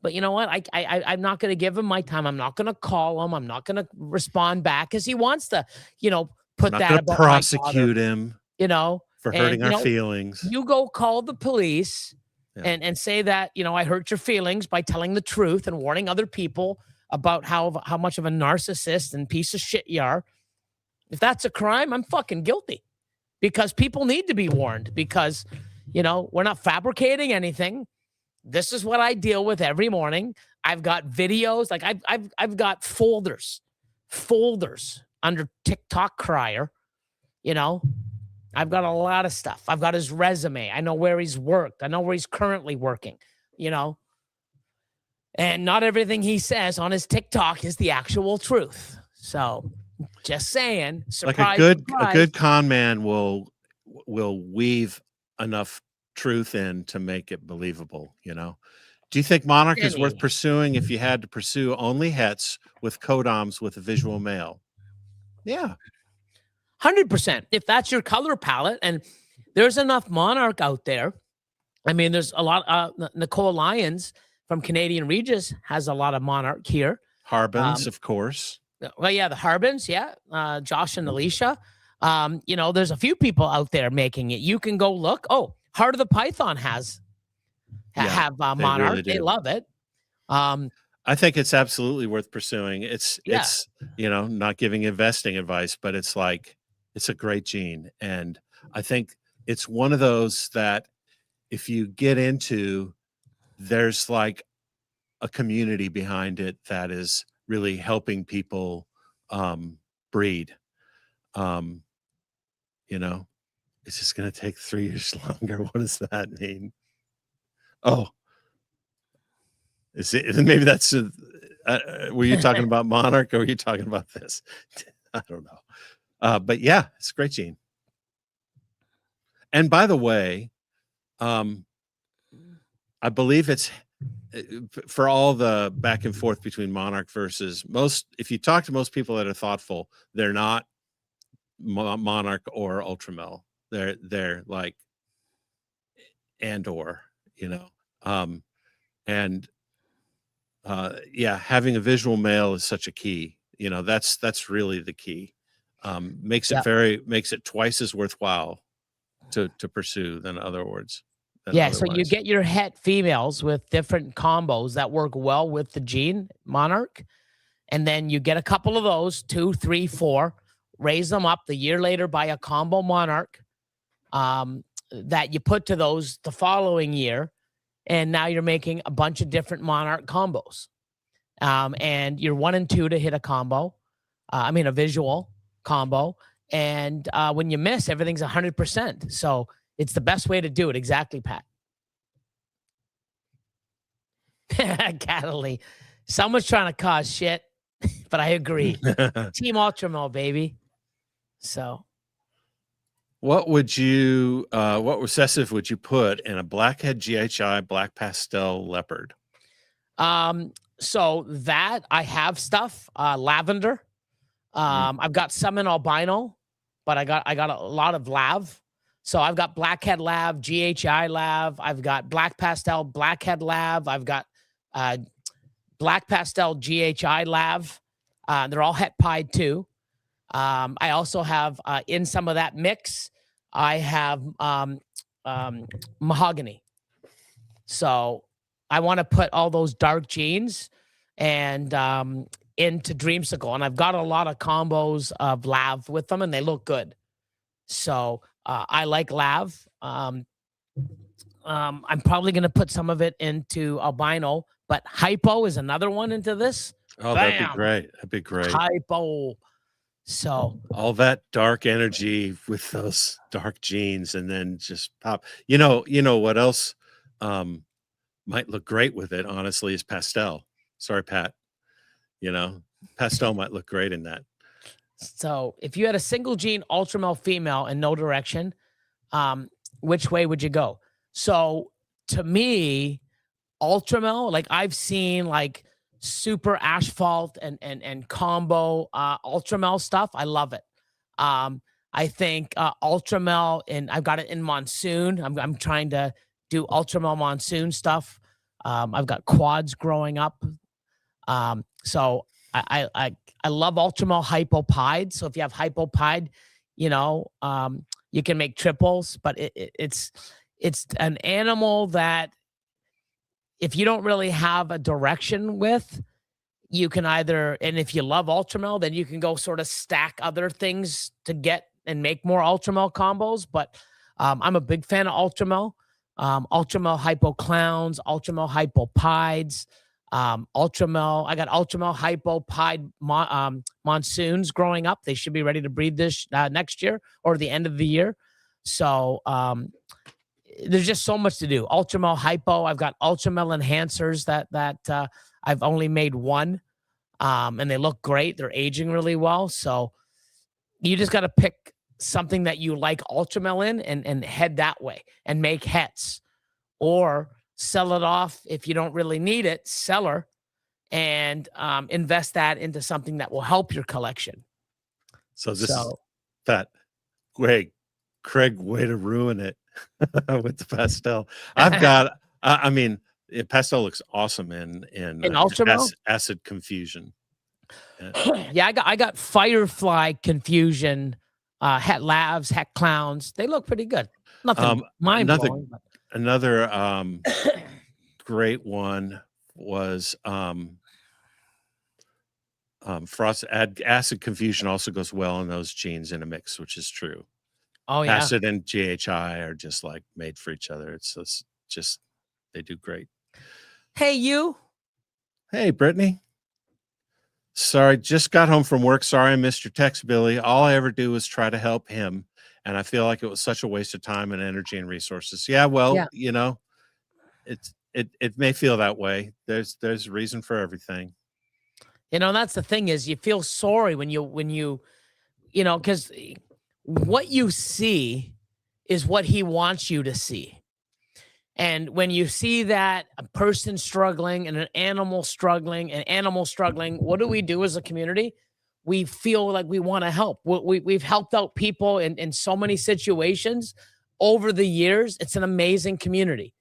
But you know what? I'm not going to give him my time. I'm not going to call him. I'm not going to respond back because he wants to, you know, put Not that going about to my prosecute daughter, him you know, for and, hurting you our know, feelings. You go call the police Yeah. and say that, you know, I hurt your feelings by telling the truth and warning other people about how much of a narcissist and piece of shit you are. If that's a crime, I'm fucking guilty because people need to be warned because, you know, we're not fabricating anything. This is what I deal with every morning. I've got videos, like I've got folders under TikTok Crier, you know. I've got a lot of stuff. I've got his resume. I know where he's worked. I know where he's currently working, you know. And not everything he says on his TikTok is the actual truth. So, just saying, surprise, Like a surprise. good con man will weave enough truth in to make it believable, you know. Do you think Monarch is worth pursuing if you had to pursue only hets with codoms with a visual male? Yeah. 100%. If that's your color palette, and there's enough Monarch out there. I mean, there's a lot. Nicole Lyons from Canadian Regis has a lot of Monarch here. Harbins, of course. Well, yeah, the Harbins, yeah. Josh and Alicia. You know, there's a few people out there making it. You can go look. Oh, Heart of the Python have Monarch. Really they love it. I think it's absolutely worth pursuing. It's you know, not giving investing advice, but it's like it's a great gene, and I think it's one of those that if you get into, there's like a community behind it that is really helping people breed. You know, it's just going to take 3 years longer. What does that mean? Oh, is it? Maybe that's. Were you talking about Monarch or were you talking about this? I don't know. But yeah, it's a great gene. And by the way, I believe it's for all the back and forth between Monarch versus most. If you talk to most people that are thoughtful, they're not Monarch or Ultramel. They're like or, you know, yeah, having a visual male is such a key. You know, that's really the key. Makes it twice as worthwhile to pursue than other words. Yeah, so you get your het females with different combos that work well with the gene Monarch, and then you get a couple of those, 2, 3, 4, raise them up the year later by a combo Monarch that you put to those the following year, and now you're making a bunch of different Monarch combos. And you're 1 and 2 to hit a combo, a visual combo, and when you miss, everything's 100%. So it's the best way to do it. Exactly, Pat. Cataly. Someone's trying to cause shit, but I agree. Team Ultramel, baby. So what recessive would you put in a blackhead GHI black pastel leopard? So that I have stuff, lavender. I've got some in albino, but I got a lot of lav. So I've got blackhead lav, GHI lav. I've got black pastel blackhead lav. I've got black pastel GHI lav. They're all het pied too. I also have in some of that mix, I have mahogany. So I want to put all those dark genes and into Dreamsicle, and I've got a lot of combos of lav with them, and they look good. So I like lav. I'm probably going to put some of it into albino, but hypo is another one into this. Oh, that'd be great. That'd be great. Hypo. So all that dark energy with those dark genes, and then just pop. You know what else might look great with it, honestly, is pastel. Sorry, Pat. You know, pastel might look great in that. So if you had a single gene Ultramel female and no direction, which way would you go? So to me, Ultramel, like I've seen like super asphalt and combo Ultramel stuff. I love it. I think Ultramel, and I've got it in monsoon. I'm trying to do Ultramel monsoon stuff. I've got quads growing up. So I love Ultramel hypopide. So if you have hypopide, you know, you can make triples, but it's an animal that if you don't really have a direction with, you can either, and if you love Ultramel, then you can go sort of stack other things to get and make more Ultramel combos. But I'm a big fan of Ultramel. Ultramel hypo clowns, Ultramel hypopides, Ultramel. I got Ultramel hypopide monsoons growing up. They should be ready to breed this next year or the end of the year. So there's just so much to do. Ultramel hypo. I've got Ultramel enhancers that I've only made one, and they look great. They're aging really well. So you just got to pick something that you like Ultramel in and head that way and make hets, or sell it off if you don't really need it, sell her, and invest that into something that will help your collection. So this is that. Craig, way to ruin it with the pastel. I've got, I mean, pastel looks awesome in Ultramel? acid confusion. Yeah, I got Firefly confusion, het lavs, het clowns. They look pretty good. Nothing mind blowing. Another great one was frost acid confusion also goes well in those genes in a mix, which is true. Oh yeah, acid and GHI are just like made for each other. It's just they do great. Hey you. Hey Brittany. Sorry, just got home from work. Sorry I missed your text, Billy. All I ever do is try to help him, and I feel like it was such a waste of time and energy and resources. Yeah, well, you know, it may feel that way. There's a reason for everything. You know, that's the thing is you feel sorry when you know, because what you see is what he wants you to see. And when you see that a person struggling and an animal struggling, what do we do as a community? We feel like we want to help. We've helped out people in so many situations over the years. It's an amazing community.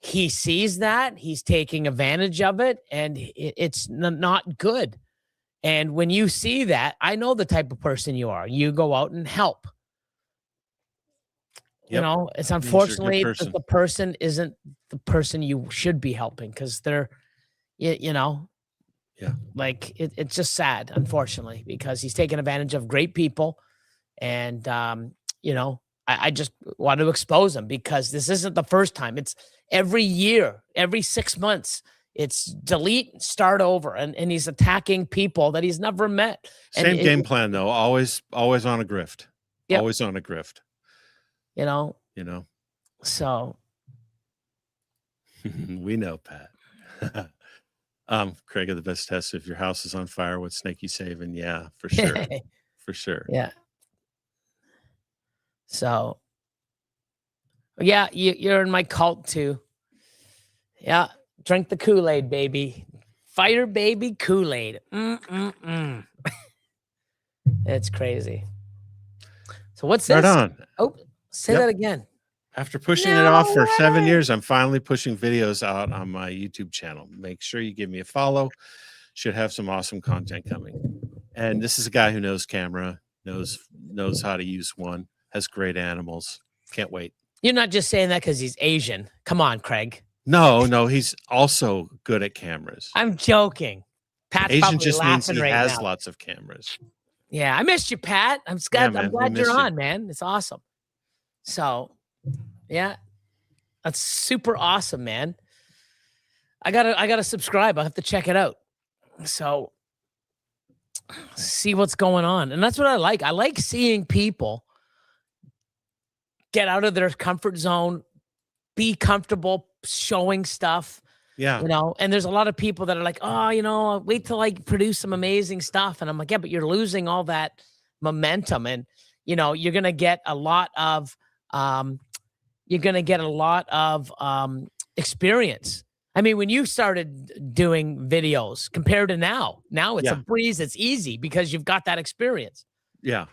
He sees that, he's taking advantage of it, and it's not good. And when you see that, I know the type of person you are. You go out and help. Yep. You know, it's unfortunately the person isn't the person you should be helping because they're, you know, like it's just sad, unfortunately, because he's taking advantage of great people. And, you know, I just want to expose him because this isn't the first time. It's every year, every 6 months. It's delete, start over, and he's attacking people that he's never met. Same game plan though. Always on a grift. Yep. Always on a grift. You know. So we know, Pat. Craig of the best test. If your house is on fire, what snake you saving? Yeah, for sure. For sure. Yeah. So yeah, you're in my cult too. Yeah. Drink the Kool-Aid, baby. Fire baby Kool-Aid. It's crazy. So what's this? Right on. Oh, say that again. After pushing it off for 7 years, I'm finally pushing videos out on my YouTube channel. Make sure you give me a follow. Should have some awesome content coming. And this is a guy who knows camera, knows how to use one, has great animals. Can't wait. You're not just saying that because he's Asian. Come on, Craig. No, he's also good at cameras. I'm joking. Pat's Asian probably just means laughing he right has now. Lots of cameras. Yeah, I missed you, Pat. I'm glad you're on, man. It's awesome. So, yeah, that's super awesome, man. I gotta subscribe. I'll have to check it out. So, see what's going on, and that's what I like. I like seeing people get out of their comfort zone, be comfortable showing stuff. Yeah. You know, and there's a lot of people that are like, oh, you know, wait till I produce some amazing stuff. And I'm like, yeah, but you're losing all that momentum. And, you know, you're going to get a lot of, experience. I mean, when you started doing videos compared to now it's a Yeah. breeze. It's easy because you've got that experience. Yeah.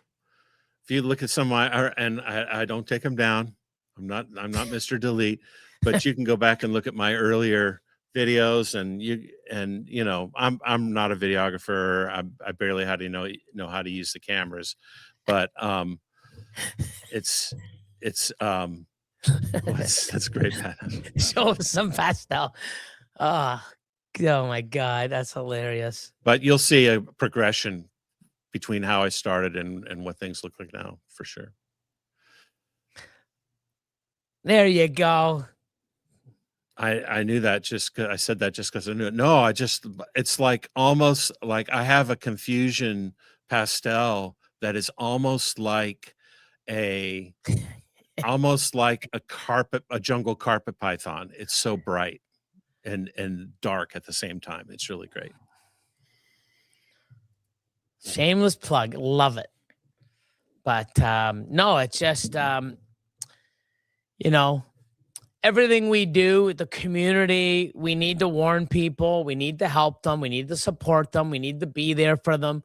If you look at some of my, and I don't take them down. I'm not Mr. Delete, but you can go back and look at my earlier videos, and you know, I'm not a videographer. I barely know how to use the cameras, but it's that's great, Pat. Show us some pastel. Oh my God, that's hilarious. But you'll see a progression between how I started and what things look like now, for sure. There you go. I knew that I said that just because I knew it. No, it's like almost like I have a confusion pastel that is almost like a jungle carpet python. It's so bright and dark at the same time. It's really great. Shameless plug. Love it. But no, it's just you know, everything we do, the community, we need to warn people. We need to help them. We need to support them. We need to be there for them.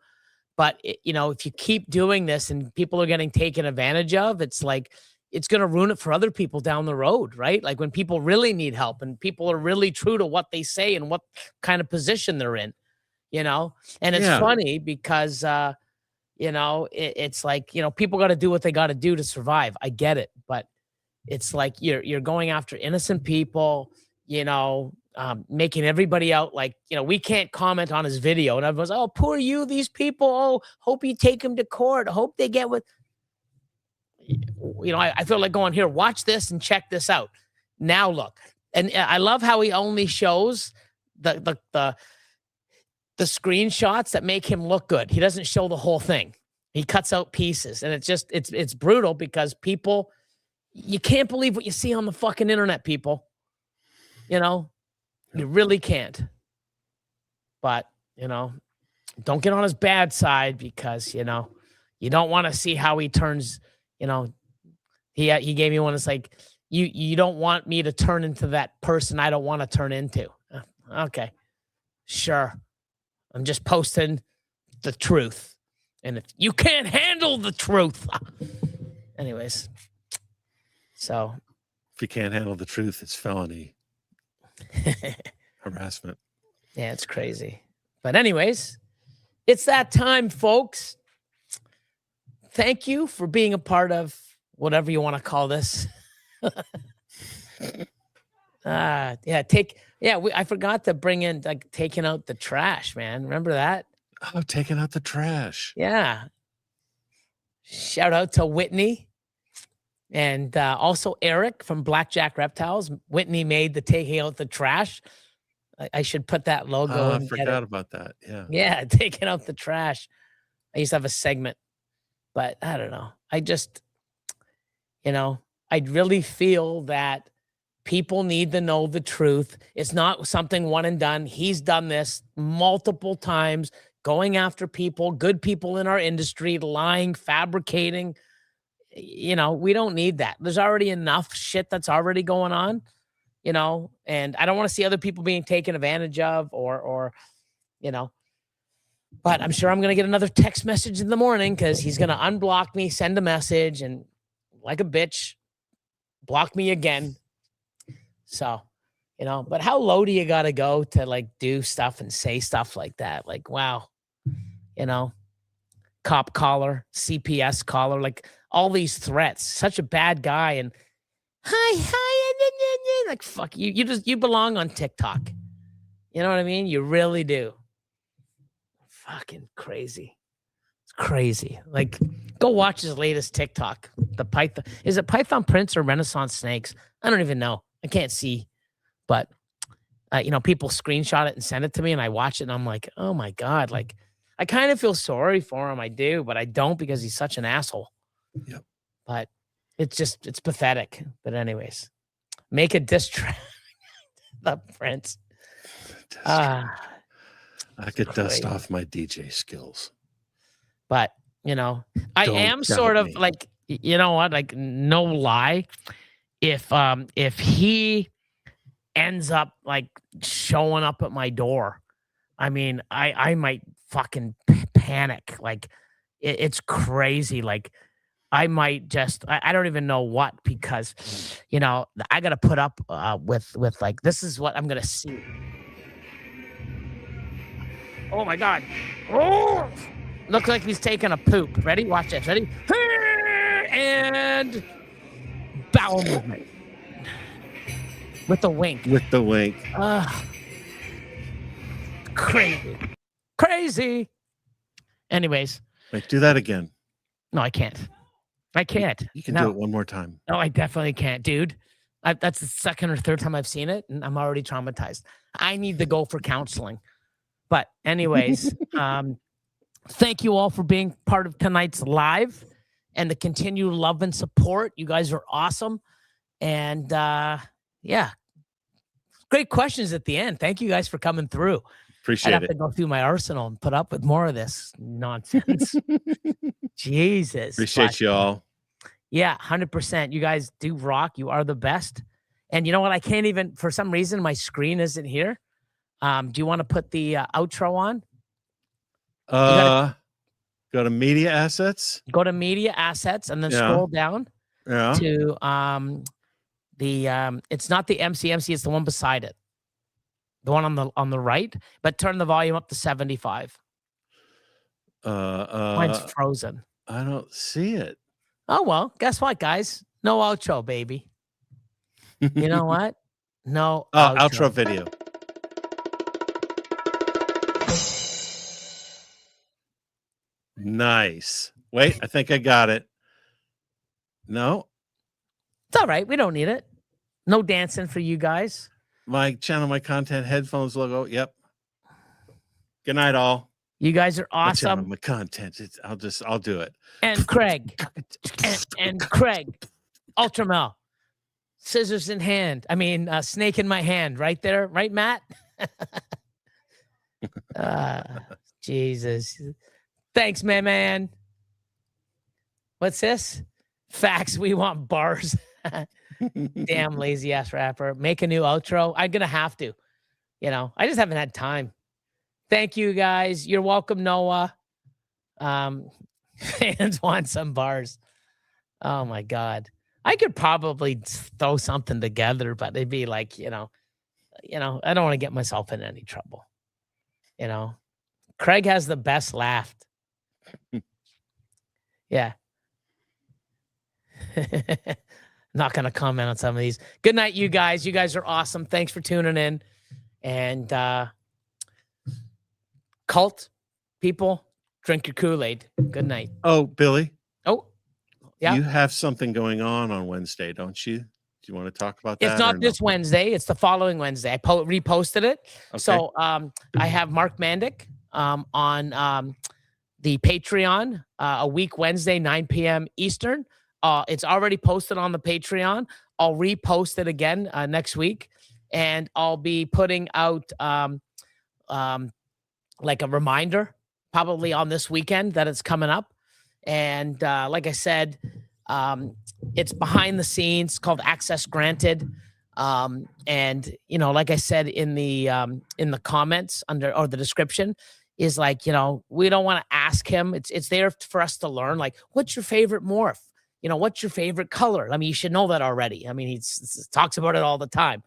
But, you know, if you keep doing this and people are getting taken advantage of, it's like, it's going to ruin it for other people down the road, right? Like when people really need help and people are really true to what they say and what kind of position they're in, you know? And it's funny because, you know, it's like, you know, people got to do what they got to do to survive. I get it. But it's like you're going after innocent people, you know, making everybody out like, you know, we can't comment on his video. And everyone's, oh, poor you, these people. Oh, hope you take them to court. Hope they get what, you know, I feel like going here, watch this and check this out. Now look. And I love how he only shows the screenshots that make him look good. He doesn't show the whole thing. He cuts out pieces. And it's brutal because people, you can't believe what you see on the fucking internet, people. You know, you really can't. But, you know, don't get on his bad side because, you know, you don't want to see how he turns, you know, he gave me one. It's like, you don't want me to turn into that person I don't want to turn into. Okay, sure. I'm just posting the truth. And if you can't handle the truth. Anyways. So if you can't handle the truth, it's felony harassment. Yeah, it's crazy. But anyways, it's that time, folks. Thank you for being a part of whatever you want to call this. I forgot to bring in like taking out the trash, man. Remember that? Oh, taking out the trash. Yeah. Shout out to Whitney. And also Eric from Blackjack Reptiles. Whitney made the taking out the trash. I should put that logo. I forgot about that. Yeah. Yeah, taking out the trash. I used to have a segment, but I don't know. I just, you know, I really feel that people need to know the truth. It's not something one and done. He's done this multiple times, going after people, good people in our industry, lying, fabricating. You know, we don't need that. There's already enough shit that's already going on, you know, and I don't want to see other people being taken advantage of or, you know, but I'm sure I'm going to get another text message in the morning because he's going to unblock me, send a message and like a bitch, block me again. So, you know, but how low do you got to go to like do stuff and say stuff like that? Like, wow, you know, cop caller, CPS caller, like all these threats, such a bad guy. And hi, like, fuck you. You belong on TikTok. You know what I mean? You really do. Fucking crazy. It's crazy. Like, go watch his latest TikTok. The Python. Is it Python Prince or Renaissance Snakes? I don't even know. I can't see. But, you know, people screenshot it and send it to me and I watch it and I'm like, oh my God. Like, I kind of feel sorry for him. I do, but I don't because he's such an asshole. Yep. But it's pathetic. But anyways, make a diss track. The Prince. I could dust off my DJ skills. But, you know, I am sort of like, you know what, like no lie. If he ends up like showing up at my door, I mean, I might fucking panic. Like it's crazy. Like I might just I don't even know what, because you know I got to put up with like this is what I'm gonna see. Oh my god! Oh, looks like he's taking a poop. Ready? Watch this. Ready? And bowel movement with a wink. With the wink. Crazy, crazy. Anyways, Wait, do that again. no, I can't. I can't. You can No. do it one more time. No, I definitely can't, dude. That's the second or third time I've seen it, and I'm already traumatized. I need to go for counseling. But anyways, thank you all for being part of tonight's live and the continued love and support. You guys are awesome. And yeah, great questions at the end. Thank you guys for coming through. Appreciate I'd have it. to go through my arsenal and put up with more of this nonsense. Jesus. Appreciate you all. Yeah, 100%. You guys do rock. You are the best. And you know what? I can't even, for some reason, my screen isn't here. Do you want to put the outro on? Go to media assets. Go to media assets and then scroll down to it's not the MC, it's the one beside it. The one on the right, but turn the volume up to 75. Mine's frozen. I don't see it. Oh well, guess what, guys? No outro, baby. You know what? No outro video. Nice. Wait, I think I got it. No, it's all right. We don't need it. No dancing for you guys. My channel, my content, headphones logo. Yep. Good night, all. You guys are awesome. My channel, my content. I'll do it. And Craig, and Craig, Ultramel, scissors in hand. I mean, snake in my hand, right there, right, Matt? Jesus. Thanks, man. What's this? Facts. We want bars. Damn lazy ass rapper. Make a new outro. I'm gonna have to. You know, I just haven't had time. Thank you guys. You're welcome, Noah. Fans want some bars. Oh my god. I could probably throw something together, but it'd be like, you know, I don't want to get myself in any trouble. You know, Craig has the best laugh. Yeah. Not going to comment on some of these. Good night, you guys. You guys are awesome. Thanks for tuning in. And cult people, drink your Kool-Aid. Good night. Oh, Billy. Oh, yeah. You have something going on Wednesday, don't you? Do you want to talk about that? It's not this Wednesday. It's the following Wednesday. I reposted it. Okay. So I have Mark Mandic on the Patreon a week Wednesday, 9 p.m. Eastern. It's already posted on the Patreon. I'll repost it again next week. And I'll be putting out like a reminder probably on this weekend that it's coming up. And like I said, it's behind the scenes, called Access Granted. And, you know, like I said in the comments under, or the description, is like, you know, we don't want to ask him. It's there for us to learn, like, what's your favorite morph? You know, what's your favorite color? I mean, you should know that already. I mean, he talks about it all the time.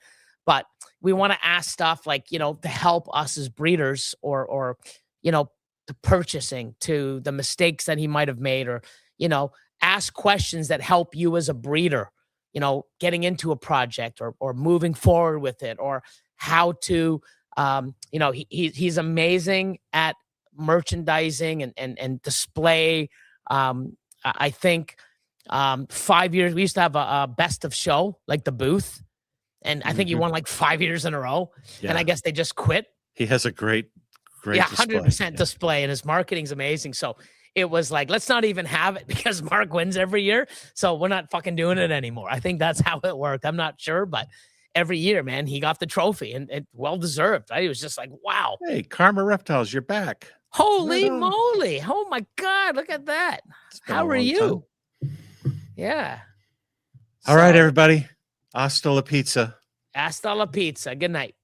But we want to ask stuff like, you know, to help us as breeders, or you know, to purchasing, to the mistakes that he might have made, or, you know, ask questions that help you as a breeder, you know, getting into a project, or moving forward with it, or how to, you know, he's amazing at merchandising and display. I think 5 years, we used to have a best of show, like the booth. And I think he won like 5 years in a row. Yeah. And I guess they just quit. He has a great display. 100% display, and his marketing's amazing. So it was like, let's not even have it because Mark wins every year. So we're not fucking doing it anymore. I think that's how it worked. I'm not sure, but every year, man, he got the trophy, and it well-deserved. Right? It was just like, wow. Hey, Karma Reptiles, you're back. Holy moly. Oh my God. Look at that. How are you? Time. Yeah. All right, everybody. Hasta la pizza. Hasta la pizza. Good night.